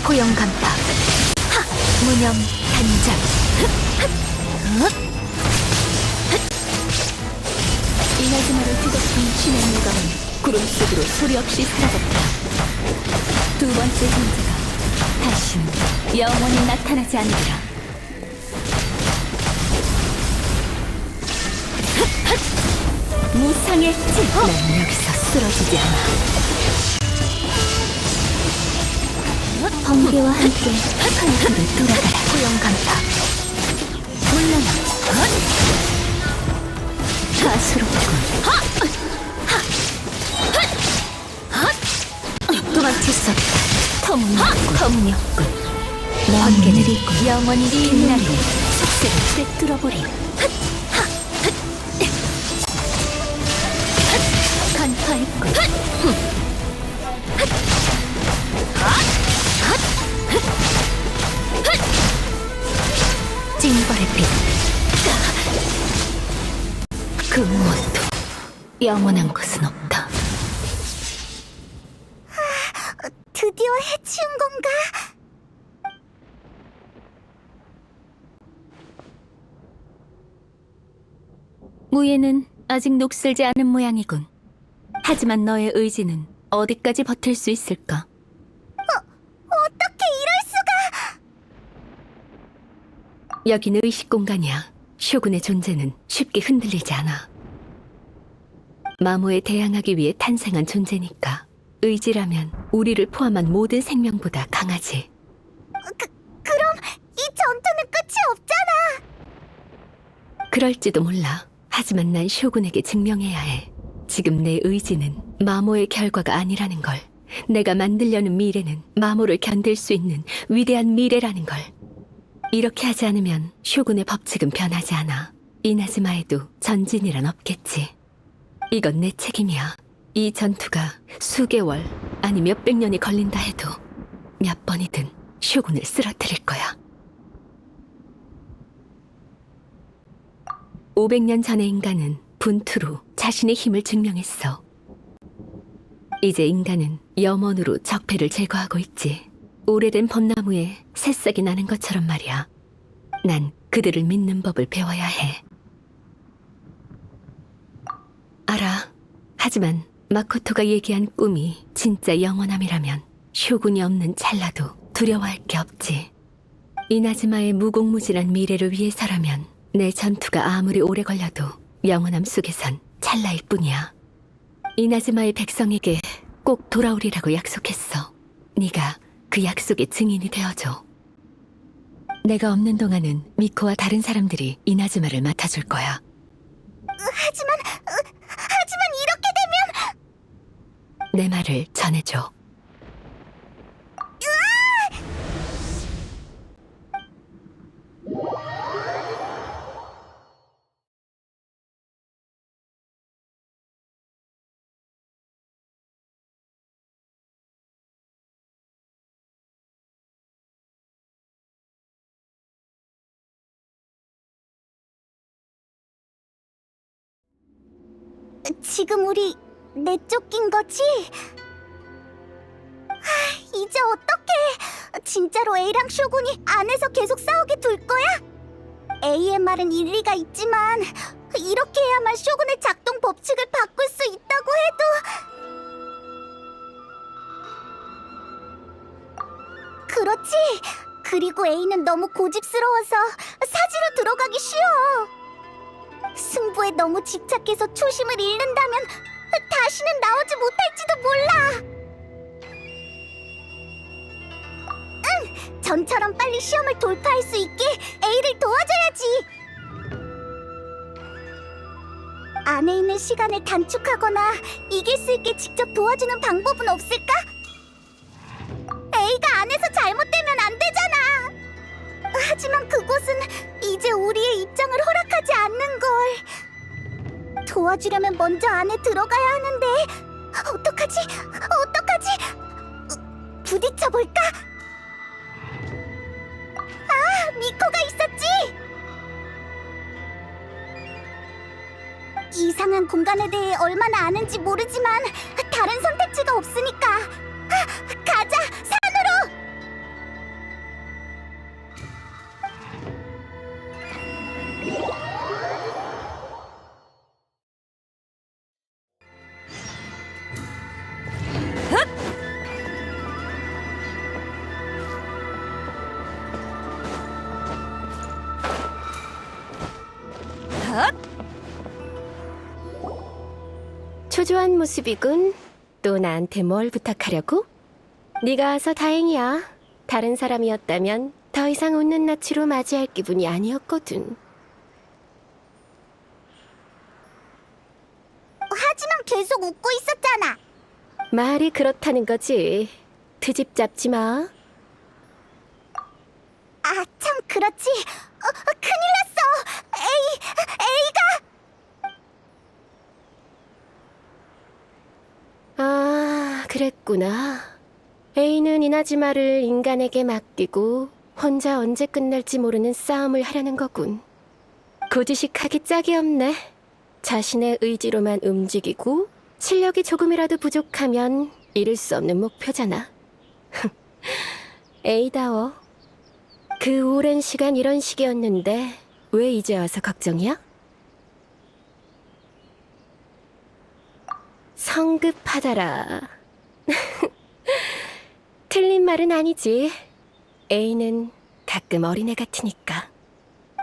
고용간파, 무념 단장. 이나즈마를 뒤덮은 신의 물감은 구름 속으로 소리 없이 사라졌다. 두 번째 존재가 다시는 영원히 나타나지 않으리라. 무상의 질. 난 여기서 쓰러지지 않아. 번개와 함께 흙으로 돌아가라. 고용간파, 물러나. 가수롭군. 도망칠 수 없다. 터무니없군. 번개는 영원히 빛나리. 속세를 꿰뚫어버림. 간파했군. 징벌의 빛. 그 무엇도 영원한 것은 없다. 드디어 해치운 건가? 무예는 아직 녹슬지 않은 모양이군. 하지만 너의 의지는 어디까지 버틸 수 있을까? 어떻게 이럴 수가! 여긴 의식 공간이야. 쇼군의 존재는 쉽게 흔들리지 않아. 마모에 대항하기 위해 탄생한 존재니까. 의지라면 우리를 포함한 모든 생명보다 강하지. 그럼 이 전투는 끝이 없잖아! 그럴지도 몰라. 하지만 난 쇼군에게 증명해야 해. 지금 내 의지는 마모의 결과가 아니라는 걸. 내가 만들려는 미래는 마모를 견딜 수 있는 위대한 미래라는 걸. 이렇게 하지 않으면 쇼군의 법칙은 변하지 않아. 이나즈마에도 전진이란 없겠지. 이건 내 책임이야. 이 전투가 수개월 아니 몇백 년이 걸린다 해도 몇 번이든 쇼군을 쓰러뜨릴 거야. 500년 전의 인간은 분투로 자신의 힘을 증명했어. 이제 인간은 염원으로 적폐를 제거하고 있지. 오래된 벚나무에 새싹이 나는 것처럼 말이야. 난 그들을 믿는 법을 배워야 해. 알아. 하지만 마코토가 얘기한 꿈이 진짜 영원함이라면 쇼군이 없는 찰나도 두려워할 게 없지. 이나즈마의 무궁무진한 미래를 위해서라면 내 전투가 아무리 오래 걸려도 영원함 속에선 찰나일 뿐이야. 이나즈마의 백성에게 꼭 돌아오리라고 약속했어. 네가 그 약속의 증인이 되어줘. 내가 없는 동안은 미코와 다른 사람들이 이나즈마를 맡아줄 거야. 하지만 이렇게 되면 내 말을 전해줘. 지금 우리 내쫓긴 거지? 이제 어떡해? 진짜로 A랑 쇼군이 안에서 계속 싸우게 둘 거야? A의 말은 일리가 있지만 이렇게 해야만 쇼군의 작동 법칙을 바꿀 수 있다고 해도 그렇지. 그리고 A는 너무 고집스러워서 사지로 들어가기 쉬워. 승부에 너무 집착해서 초심을 잃는다면 다시는 나오지 못할지도 몰라. 응! 전처럼 빨리 시험을 돌파할 수 있게 A를 도와줘야지. 안에 있는 시간을 단축하거나 이길 수 있게 직접 도와주는 방법은 없을까? A가 안에서 잘못되면 안 되잖아. 하지만 그곳은 이제 우리의 입장을 허락하지 않는 걸. 도와주려면 먼저 안에 들어가야 하는데 어떡하지? 부딪혀볼까? 아, 미코가 있었지! 이상한 공간에 대해 얼마나 아는지 모르지만 다른 선택지가 없으니까 가자! 산으로! 초조한 모습이군. 또 나한테 뭘 부탁하려고? 네가 와서 다행이야. 다른 사람이었다면 더 이상 웃는 낯으로 맞이할 기분이 아니었거든. 하지만 계속 웃고 있었잖아. 말이 그렇다는 거지. 트집 잡지 마. 아, 참 그렇지. 큰일 났어. A가 아, 그랬구나. A는 이나즈마를 인간에게 맡기고 혼자 언제 끝날지 모르는 싸움을 하려는 거군. 고지식하기 짝이 없네. 자신의 의지로만 움직이고 실력이 조금이라도 부족하면 이룰 수 없는 목표잖아. A다워. 그 오랜 시간 이런 식이었는데 왜 이제 와서 걱정이야? 성급하다라. 틀린 말은 아니지. A는 가끔 어린애 같으니까.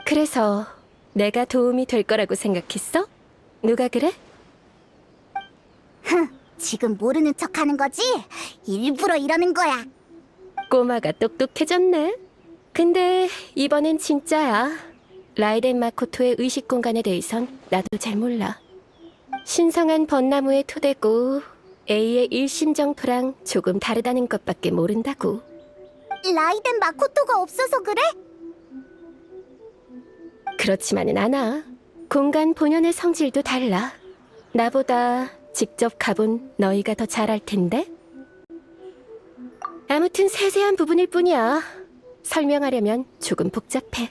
그래서 내가 도움이 될 거라고 생각했어? 누가 그래? 지금 모르는 척하는 거지? 일부러 이러는 거야. 꼬마가 똑똑해졌네. 근데 이번엔 진짜야. 라이덴 마코토의 의식 공간에 대해선 나도 잘 몰라. 신성한 벚나무의 토대고 A의 일심정토랑 조금 다르다는 것밖에 모른다고. 라이덴 마코토가 없어서 그래? 그렇지만은 않아. 공간 본연의 성질도 달라. 나보다 직접 가본 너희가 더 잘 알 텐데? 아무튼 세세한 부분일 뿐이야. 설명하려면 조금 복잡해.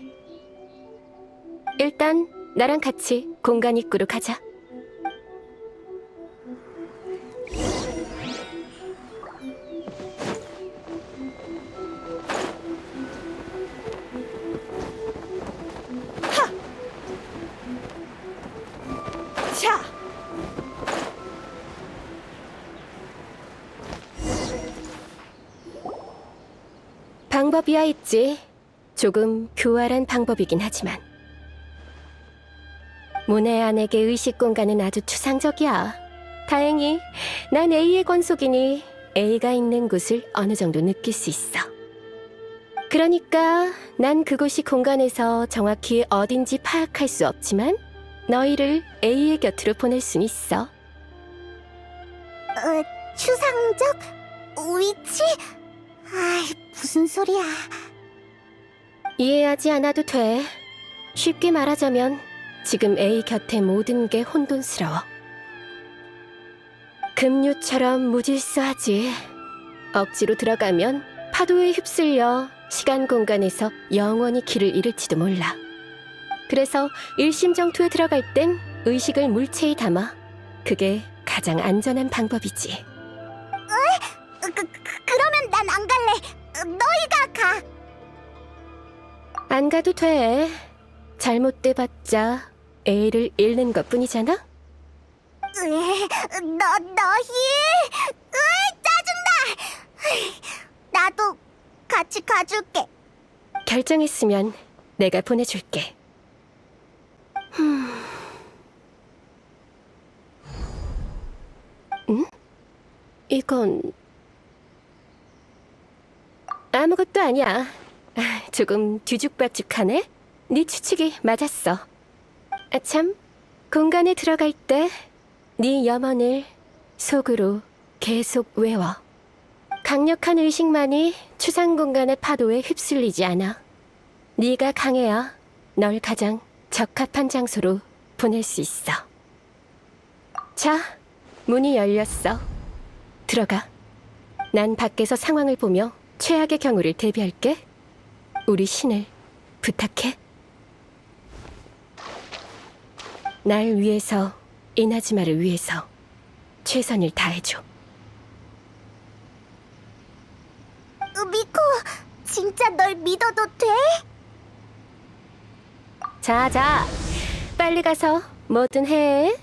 일단 나랑 같이 공간 입구로 가자. 방법이야 있지. 조금 교활한 방법이긴 하지만. 모네안에게 의식 공간은 아주 추상적이야. 다행히 난 A의 권속이니 A가 있는 곳을 어느 정도 느낄 수 있어. 그러니까 난 그곳이 공간에서 정확히 어딘지 파악할 수 없지만 너희를 A의 곁으로 보낼 순 있어. 추상적? 위치? 무슨 소리야. 이해하지 않아도 돼. 쉽게 말하자면 지금 A 곁의 모든 게 혼돈스러워. 급류처럼 무질서하지. 억지로 들어가면 파도에 휩쓸려 시간 공간에서 영원히 길을 잃을지도 몰라. 그래서 일심정토에 들어갈 땐 의식을 물체에 담아. 그게 가장 안전한 방법이지. 그러면 난 안 갈래. 너희가 가. 안 가도 돼. 잘못돼봤자 A를 잃는 것뿐이잖아. 너희. 짜증나. 나도 같이 가줄게. 결정했으면 내가 보내줄게. 응? 이건 아무것도 아니야. 조금 뒤죽박죽하네. 네 추측이 맞았어. 참, 공간에 들어갈 때 네 염원을 속으로 계속 외워. 강력한 의식만이 추상 공간의 파도에 휩쓸리지 않아. 네가 강해야 널 가장 적합한 장소로 보낼 수 있어. 자, 문이 열렸어. 들어가. 난 밖에서 상황을 보며 최악의 경우를 대비할게. 우리 신을 부탁해. 날 위해서, 이나즈마를 위해서 최선을 다해줘. 미코, 진짜 널 믿어도 돼? 자, 빨리 가서 뭐든 해.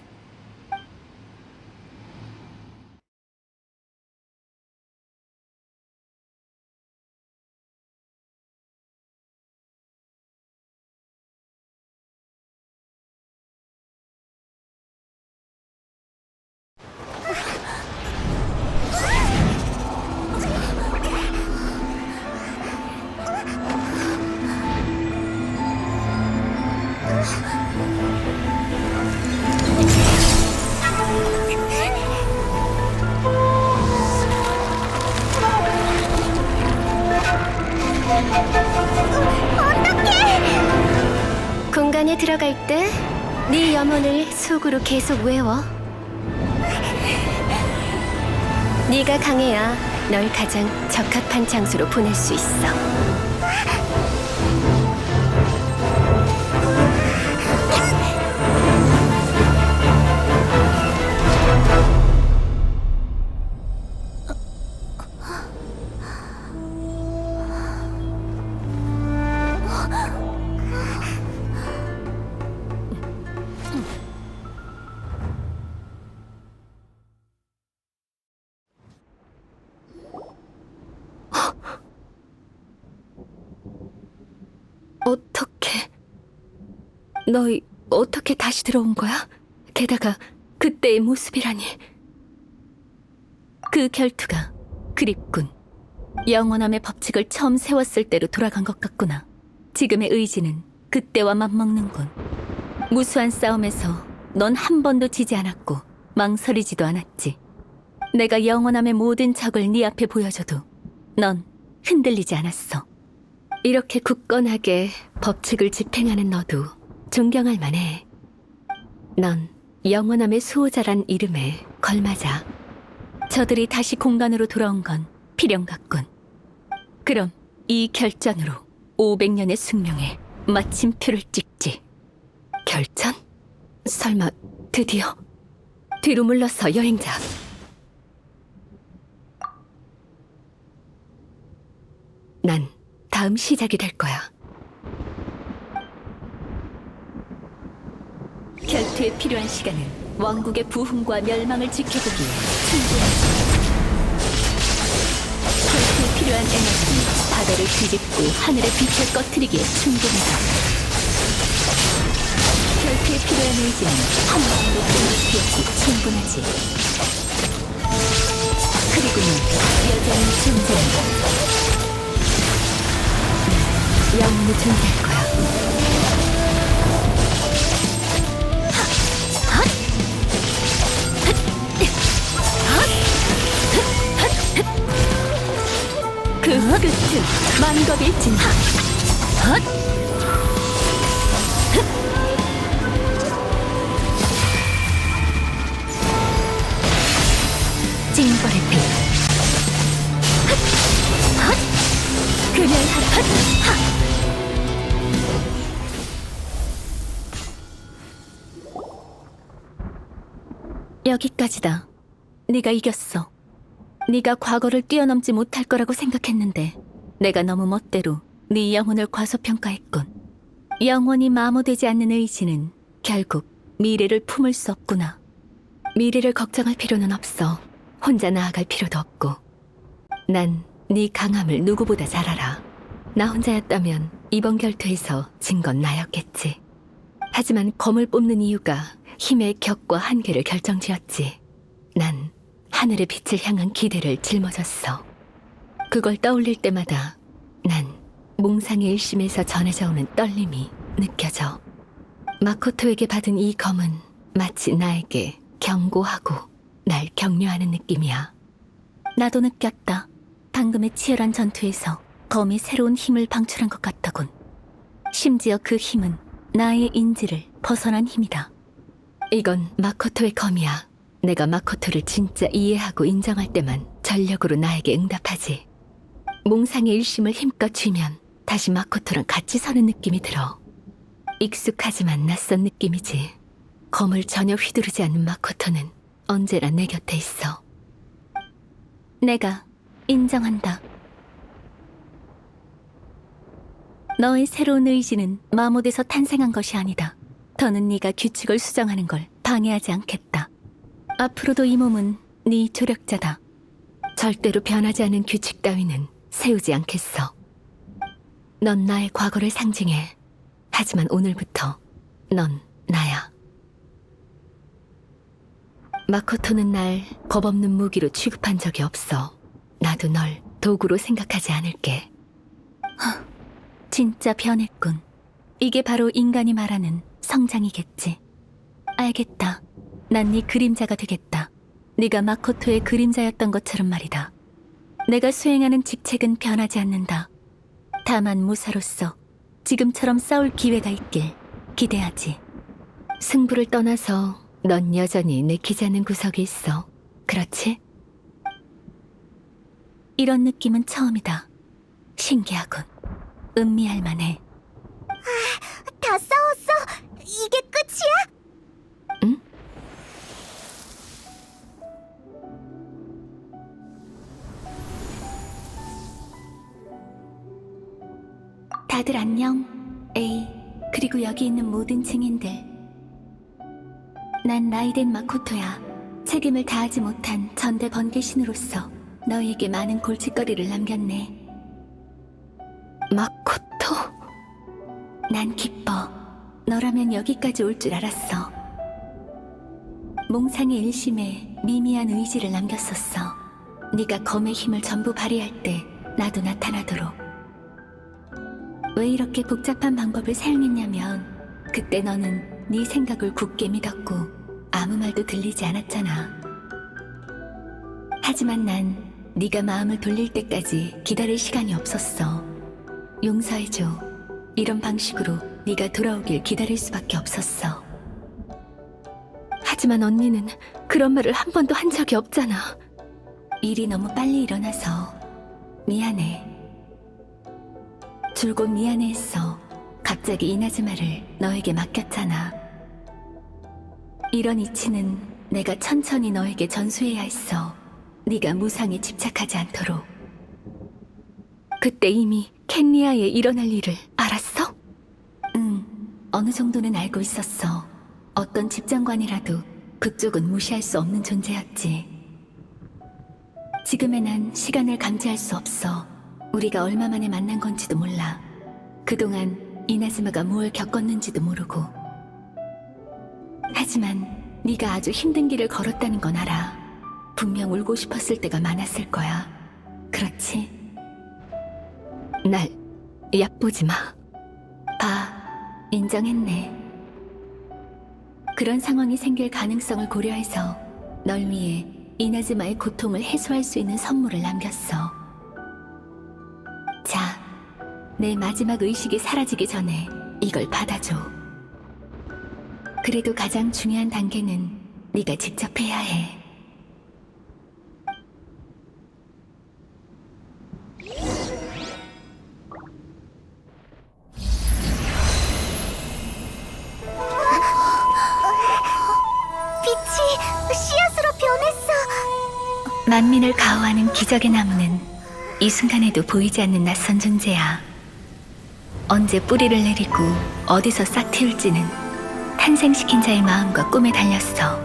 공간에 들어갈 때 네 염원을 속으로 계속 외워. 네가 강해야 널 가장 적합한 장소로 보낼 수 있어. 어떻게? 너희 어떻게 다시 들어온 거야? 게다가 그때의 모습이라니. 그 결투가 그립군. 영원함의 법칙을 처음 세웠을 때로 돌아간 것 같구나. 지금의 의지는 그때와 맞먹는군. 무수한 싸움에서 넌 한 번도 지지 않았고 망설이지도 않았지. 내가 영원함의 모든 적을 네 앞에 보여줘도 넌 흔들리지 않았어. 이렇게 굳건하게 법칙을 집행하는 너도 존경할 만해. 넌 영원함의 수호자란 이름에 걸맞아. 저들이 다시 공간으로 돌아온 건 필연 같군. 그럼 이 결전으로 500년의 숙명에 마침표를 찍지. 결전? 설마 드디어? 뒤로 물러서 여행자. 난 다음 시작이 될 거야. 결투에 필요한 시간은 왕국의 부흥과 멸망을 지켜보기에 충분하지. 결투에 필요한 에너지는 바다를 뒤집고 하늘의 빛을 꺼트리기에 충분하다. 결투에 필요한 의지는 한 방으로 뿜어뜨렸기 충분하지. 그리고 넌 여전히 존재한다. 난 영원히 존재할 거야. 그 끝은 만겁일진다. 징벌의 빛. 그녀의 여기까지다. 네가 이겼어. 네가 과거를 뛰어넘지 못할 거라고 생각했는데 내가 너무 멋대로 네 영혼을 과소평가했군. 영원히 마모되지 않는 의지는 결국 미래를 품을 수 없구나. 미래를 걱정할 필요는 없어. 혼자 나아갈 필요도 없고. 난 네 강함을 누구보다 잘 알아. 나 혼자였다면 이번 결투에서 진 건 나였겠지. 하지만 검을 뽑는 이유가 힘의 격과 한계를 결정지었지. 난 하늘의 빛을 향한 기대를 짊어졌어. 그걸 떠올릴 때마다 난 몽상의 일심에서 전해져 오는 떨림이 느껴져. 마코토에게 받은 이 검은 마치 나에게 경고하고 날 격려하는 느낌이야. 나도 느꼈다. 방금의 치열한 전투에서 검이 새로운 힘을 방출한 것 같더군. 심지어 그 힘은 나의 인지를 벗어난 힘이다. 이건 마코토의 검이야. 내가 마코토를 진짜 이해하고 인정할 때만 전력으로 나에게 응답하지. 몽상의 일심을 힘껏 쥐면 다시 마코토랑 같이 서는 느낌이 들어. 익숙하지만 낯선 느낌이지. 검을 전혀 휘두르지 않는 마코토는 언제나 내 곁에 있어. 내가 인정한다. 너의 새로운 의지는 마모돼서 탄생한 것이 아니다. 더는 네가 규칙을 수정하는 걸 방해하지 않겠다. 앞으로도 이 몸은 네 조력자다. 절대로 변하지 않은 규칙 따위는 세우지 않겠어. 넌 나의 과거를 상징해. 하지만 오늘부터 넌 나야. 마코토는 날 겁없는 무기로 취급한 적이 없어. 나도 널 도구로 생각하지 않을게. 진짜 변했군. 이게 바로 인간이 말하는 성장이겠지. 알겠다. 난 네 그림자가 되겠다. 네가 마코토의 그림자였던 것처럼 말이다. 내가 수행하는 직책은 변하지 않는다. 다만 무사로서 지금처럼 싸울 기회가 있길 기대하지. 승부를 떠나서 넌 여전히 내키지 않는 구석이 있어. 그렇지? 이런 느낌은 처음이다. 신기하군. 음미할 만해. 다 싸웠어? 이게 끝이야? 응? 다들 안녕. 에이, 그리고 여기 있는 모든 증인들. 난 나이덴 마코토야. 책임을 다하지 못한 전대 번개신으로서 너희에게 많은 골칫거리를 남겼네. 마코토? 난 기뻐. 너라면 여기까지 올 줄 알았어. 몽상의 일심에 미미한 의지를 남겼었어. 네가 검의 힘을 전부 발휘할 때 나도 나타나도록. 왜 이렇게 복잡한 방법을 사용했냐면 그때 너는 네 생각을 굳게 믿었고 아무 말도 들리지 않았잖아. 하지만 난 네가 마음을 돌릴 때까지 기다릴 시간이 없었어. 용서해줘. 이런 방식으로 네가 돌아오길 기다릴 수밖에 없었어. 하지만 언니는 그런 말을 한 번도 한 적이 없잖아. 일이 너무 빨리 일어나서 미안해. 줄곧 미안해했어. 갑자기 이나즈마를 너에게 맡겼잖아. 이런 이치는 내가 천천히 너에게 전수해야 했어. 네가 무상에 집착하지 않도록. 그때 이미 켄리아에 일어날 일을 알았어? 응, 어느 정도는 알고 있었어. 어떤 집정관이라도 그쪽은 무시할 수 없는 존재였지. 지금의 난 시간을 감지할 수 없어. 우리가 얼마 만에 만난 건지도 몰라. 그동안 이나즈마가 뭘 겪었는지도 모르고. 하지만 네가 아주 힘든 길을 걸었다는 건 알아. 분명 울고 싶었을 때가 많았을 거야. 그렇지? 날 얕보지 마. 봐, 인정했네. 그런 상황이 생길 가능성을 고려해서 널 위해 이나즈마의 고통을 해소할 수 있는 선물을 남겼어. 자, 내 마지막 의식이 사라지기 전에 이걸 받아줘. 그래도 가장 중요한 단계는 네가 직접 해야 해. 빛이 씨앗으로 변했어. 만민을 가호하는 기적의 나무는 이 순간에도 보이지 않는 낯선 존재야. 언제 뿌리를 내리고 어디서 싹 틔울지는 탄생시킨 자의 마음과 꿈에 달렸어.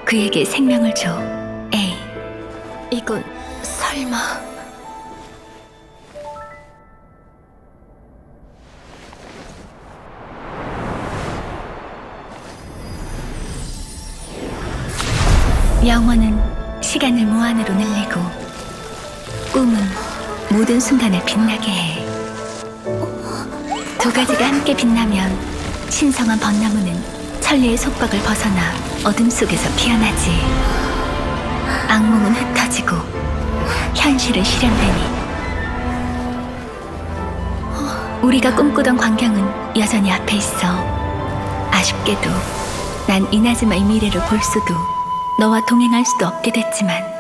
그에게 생명을 줘. 에이, 이건 설마... 영혼은 시간을 무한으로 늘리고 꿈은 모든 순간을 빛나게 해. 두 가지가 함께 빛나면 신성한 벚나무는 천리의 속박을 벗어나 어둠 속에서 피어나지. 악몽은 흩어지고 현실은 실현되니 우리가 꿈꾸던 광경은 여전히 앞에 있어. 아쉽게도 난 이나즈마의 미래를 볼 수도 너와 동행할 수도 없게 됐지만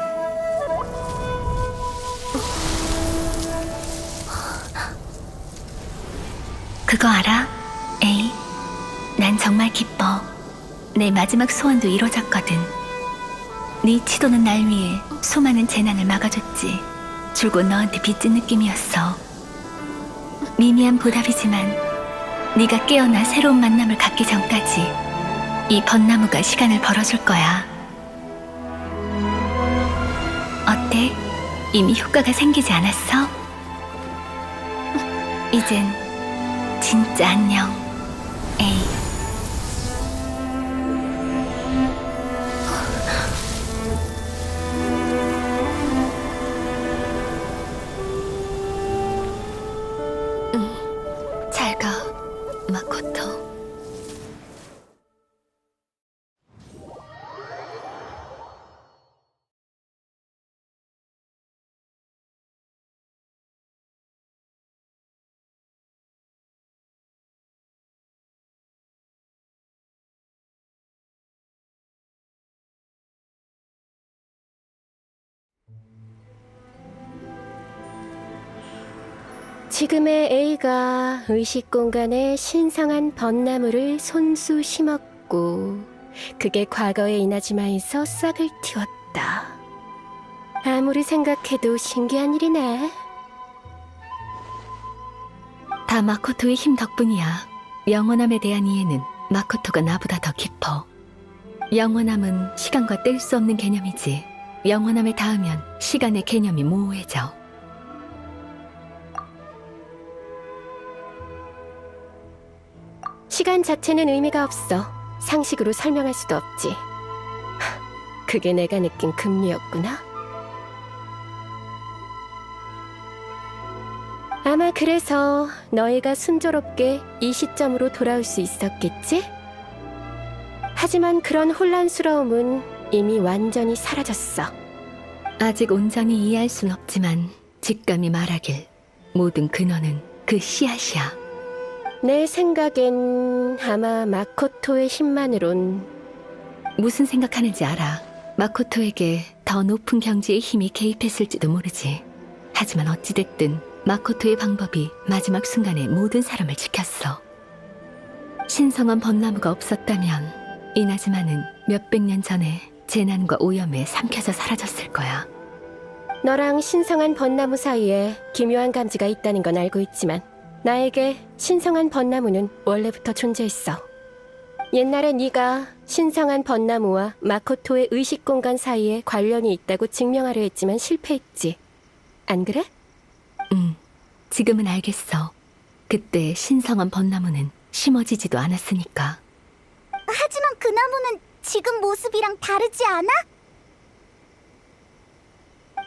그거 알아? 에이, 난 정말 기뻐. 내 마지막 소원도 이루어졌거든. 네 치도는 날 위해 수많은 재난을 막아줬지. 줄곧 너한테 빚진 느낌이었어. 미미한 보답이지만 네가 깨어나 새로운 만남을 갖기 전까지 이 벚나무가 시간을 벌어줄 거야. 어때? 이미 효과가 생기지 않았어? 이젠 진짜 안녕, 에이. 잘 가, 마코토. 지금의 A가 의식 공간에 신성한 벚나무를 손수 심었고 그게 과거의 이나즈마에서 싹을 틔웠다. 아무리 생각해도 신기한 일이네. 다 마코토의 힘 덕분이야. 영원함에 대한 이해는 마코토가 나보다 더 깊어. 영원함은 시간과 뗄 수 없는 개념이지. 영원함에 닿으면 시간의 개념이 모호해져. 시간 자체는 의미가 없어. 상식으로 설명할 수도 없지. 그게 내가 느낀 금리였구나. 아마 그래서 너희가 순조롭게 이 시점으로 돌아올 수 있었겠지? 하지만 그런 혼란스러움은 이미 완전히 사라졌어. 아직 온전히 이해할 순 없지만 직감이 말하길 모든 근원은 그 씨앗이야. 내 생각엔 아마 마코토의 힘만으론. 무슨 생각하는지 알아. 마코토에게 더 높은 경지의 힘이 개입했을지도 모르지. 하지만 어찌됐든 마코토의 방법이 마지막 순간에 모든 사람을 지켰어. 신성한 벚나무가 없었다면 이나즈마는 몇백 년 전에 재난과 오염에 삼켜져 사라졌을 거야. 너랑 신성한 벚나무 사이에 기묘한 감지가 있다는 건 알고 있지만 나에게 신성한 벚나무는 원래부터 존재했어. 옛날에 네가 신성한 벚나무와 마코토의 의식 공간 사이에 관련이 있다고 증명하려 했지만 실패했지. 안 그래? 지금은 알겠어. 그때 신성한 벚나무는 심어지지도 않았으니까. 하지만 그 나무는 지금 모습이랑 다르지 않아?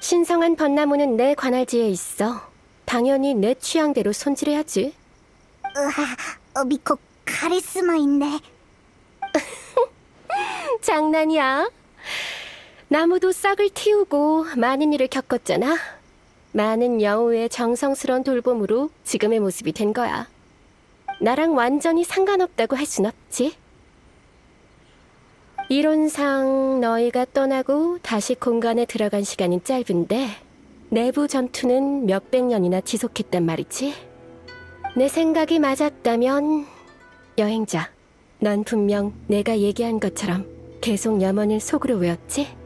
신성한 벚나무는 내 관할지에 있어. 당연히 내 취향대로 손질해야지. 미코 카리스마 있네. 장난이야. 나무도 싹을 틔우고 많은 일을 겪었잖아. 많은 여우의 정성스러운 돌봄으로 지금의 모습이 된 거야. 나랑 완전히 상관없다고 할 순 없지. 이론상 너희가 떠나고 다시 공간에 들어간 시간은 짧은데 내부 전투는 몇백 년이나 지속했단 말이지. 내 생각이 맞았다면 여행자, 넌 분명 내가 얘기한 것처럼 계속 염원을 속으로 외웠지?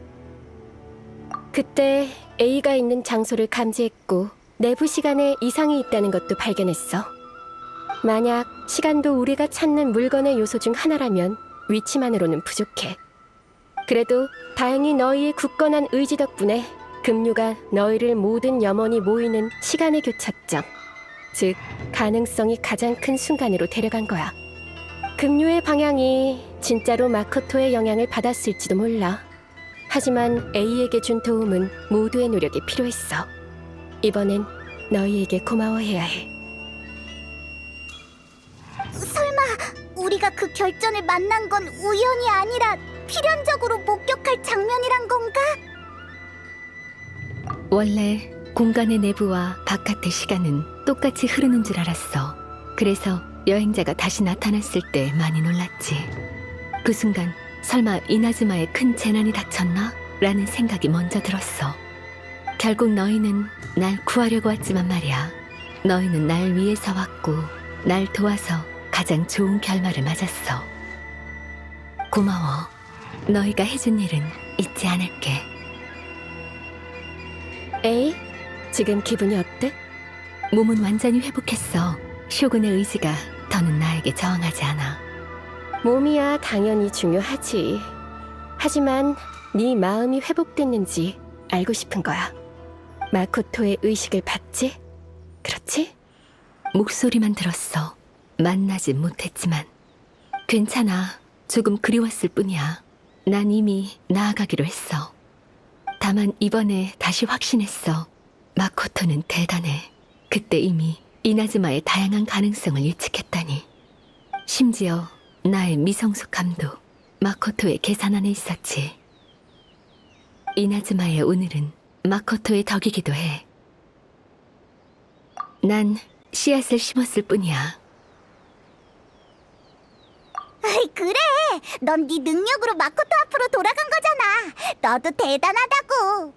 그때 A가 있는 장소를 감지했고 내부 시간에 이상이 있다는 것도 발견했어. 만약 시간도 우리가 찾는 물건의 요소 중 하나라면 위치만으로는 부족해. 그래도 다행히 너희의 굳건한 의지 덕분에 급류가 너희를 모든 염원이 모이는 시간의 교차점, 즉 가능성이 가장 큰 순간으로 데려간 거야. 급류의 방향이 진짜로 마코토의 영향을 받았을지도 몰라. 하지만 A에게 준 도움은 모두의 노력이 필요했어. 이번엔 너희에게 고마워해야 해. 설마 우리가 그 결전을 만난 건 우연이 아니라 필연적으로 목격할 장면이란 건가? 원래 공간의 내부와 바깥의 시간은 똑같이 흐르는 줄 알았어. 그래서 여행자가 다시 나타났을 때 많이 놀랐지. 그 순간 설마 이나즈마에 큰 재난이 닥쳤나? 라는 생각이 먼저 들었어. 결국 너희는 날 구하려고 왔지만 말이야. 너희는 날 위해서 왔고 날 도와서 가장 좋은 결말을 맞았어. 고마워. 너희가 해준 일은 잊지 않을게. A, 지금 기분이 어때? 몸은 완전히 회복했어. 쇼군의 의지가 더는 나에게 저항하지 않아. 몸이야 당연히 중요하지. 하지만 네 마음이 회복됐는지 알고 싶은 거야. 마코토의 의식을 받지? 그렇지? 목소리만 들었어. 만나진 못했지만. 괜찮아. 조금 그리웠을 뿐이야. 난 이미 나아가기로 했어. 다만 이번에 다시 확신했어. 마코토는 대단해. 그때 이미 이나즈마의 다양한 가능성을 예측했다니. 심지어 나의 미성숙함도 마코토의 계산 안에 있었지. 이나즈마의 오늘은 마코토의 덕이기도 해. 난 씨앗을 심었을 뿐이야. 그래, 넌 네 능력으로 마코토 앞으로 돌아간 거잖아. 너도 대단하다고.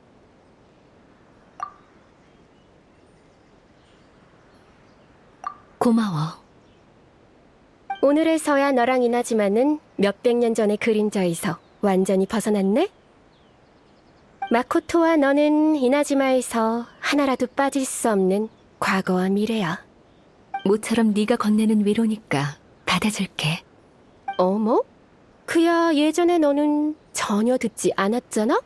고마워. 오늘에서야 너랑 이나지만은 몇백 년 전의 그림자에서 완전히 벗어났네? 마코토와 너는 이나지마에서 하나라도 빠질 수 없는 과거와 미래야. 모처럼 네가 건네는 위로니까 받아줄게. 어머? 그야 예전에 너는 전혀 듣지 않았잖아?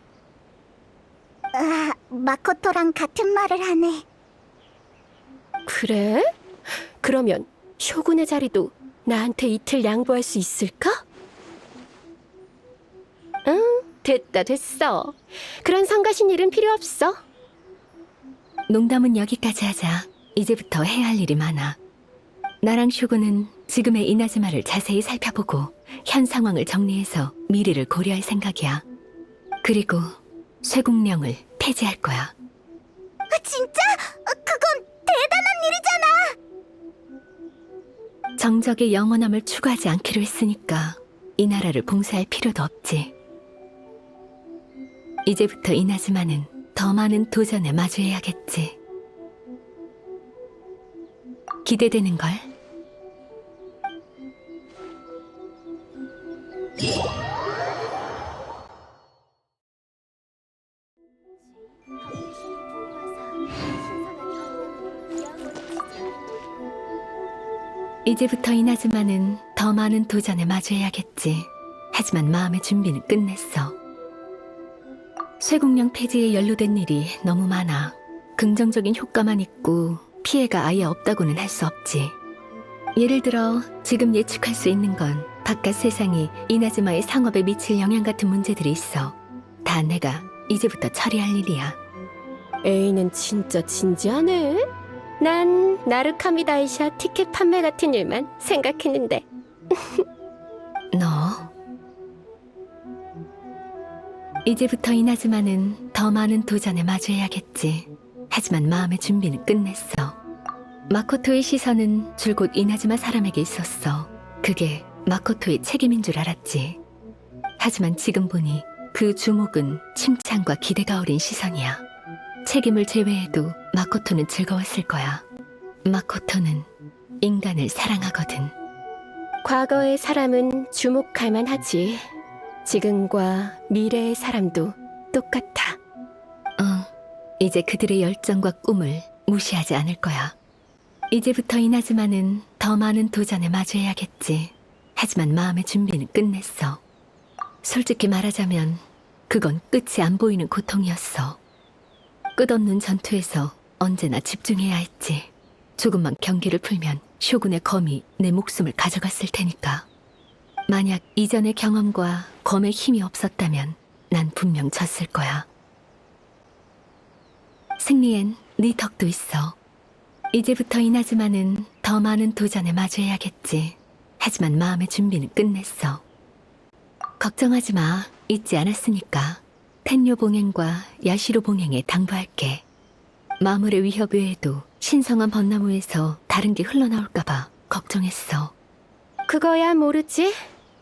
마코토랑 같은 말을 하네. 그래? 그러면 쇼군의 자리도 나한테 이틀 양보할 수 있을까? 응, 됐어. 그런 성가신 일은 필요 없어. 농담은 여기까지 하자. 이제부터 해야 할 일이 많아. 나랑 쇼군은 지금의 이나즈마를 자세히 살펴보고 현 상황을 정리해서 미래를 고려할 생각이야. 그리고 쇠국령을 폐지할 거야. 진짜? 그건 대단한 일이잖아. 정적의 영원함을 추구하지 않기로 했으니까 이 나라를 봉쇄할 필요도 없지. 이제부터 이나즈마는 더 많은 도전에 마주해야겠지. 기대되는걸? 이제부터 이나즈마는 더 많은 도전에 마주해야겠지. 하지만 마음의 준비는 끝냈어. 쇠국령 폐지에 연루된 일이 너무 많아. 긍정적인 효과만 있고 피해가 아예 없다고는 할 수 없지. 예를 들어 지금 예측할 수 있는 건 바깥 세상이 이나즈마의 상업에 미칠 영향 같은 문제들이 있어. 다 내가 이제부터 처리할 일이야. 에이는 진짜 진지하네. 난 나루카미 다이샤 티켓 판매 같은 일만 생각했는데. 너 이제부터 이나즈마는 더 많은 도전에 마주해야겠지. 하지만 마음의 준비는 끝냈어. 마코토의 시선은 줄곧 이나즈마 사람에게 있었어. 그게 마코토의 책임인 줄 알았지. 하지만 지금 보니 그 주목은 칭찬과 기대가 어린 시선이야. 책임을 제외해도 마코토는 즐거웠을 거야. 마코토는 인간을 사랑하거든. 과거의 사람은 주목할 만하지. 지금과 미래의 사람도 똑같아. 이제 그들의 열정과 꿈을 무시하지 않을 거야. 이제부터 이나즈마는 더 많은 도전에 마주해야겠지. 하지만 마음의 준비는 끝냈어. 솔직히 말하자면 그건 끝이 안 보이는 고통이었어. 끝없는 전투에서 언제나 집중해야 했지. 조금만 경기를 풀면 쇼군의 검이 내 목숨을 가져갔을 테니까. 만약 이전의 경험과 검의 힘이 없었다면 난 분명 졌을 거야. 승리엔 네 덕도 있어. 이제부터 이나즈마는 더 많은 도전에 마주해야겠지. 하지만 마음의 준비는 끝냈어. 걱정하지 마. 잊지 않았으니까. 텐요 봉행과 야시로 봉행에 당부할게. 마물의 위협 외에도 신성한 벚나무에서 다른 게 흘러나올까봐 걱정했어. 그거야 모르지.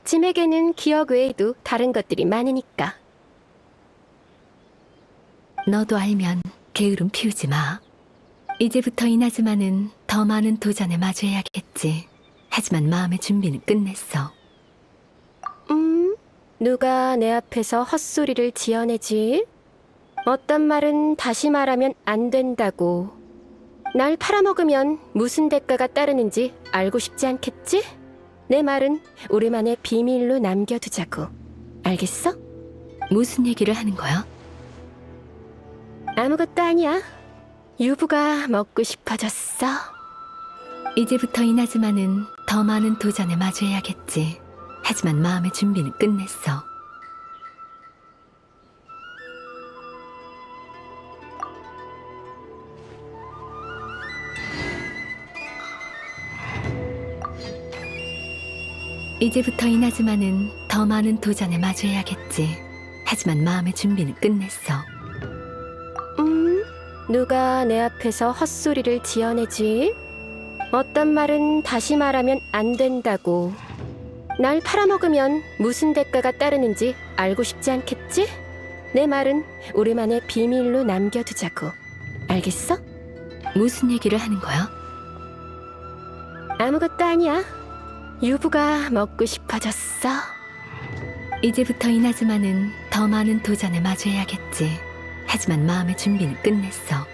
짐에게는 기억 외에도 다른 것들이 많으니까. 너도 알면 게으름 피우지 마. 이제부터 이나즈마는 더 많은 도전에 마주해야겠지. 하지만 마음의 준비는 끝냈어. 누가 내 앞에서 헛소리를 지어내지? 어떤 말은 다시 말하면 안 된다고. 날 팔아먹으면 무슨 대가가 따르는지 알고 싶지 않겠지? 내 말은 우리만의 비밀로 남겨두자고. 알겠어? 무슨 얘기를 하는 거야? 아무것도 아니야. 유부가 먹고 싶어졌어. 이제부터 이나즈마는 더 많은 도전에 마주해야겠지. 하지만 마음의 준비는 끝냈어. 이제부터 이나즈마는 더 많은 도전에 마주해야겠지. 하지만 마음의 준비는 끝냈어. 누가 내 앞에서 헛소리를 지어내지? 어떤 말은 다시 말하면 안 된다고. 날 팔아먹으면 무슨 대가가 따르는지 알고 싶지 않겠지? 내 말은 우리만의 비밀로 남겨두자고. 알겠어? 무슨 얘기를 하는 거야? 아무것도 아니야. 유부가 먹고 싶어졌어. 이제부터 이나즈마는 더 많은 도전에 마주해야겠지. 하지만 마음의 준비는 끝냈어.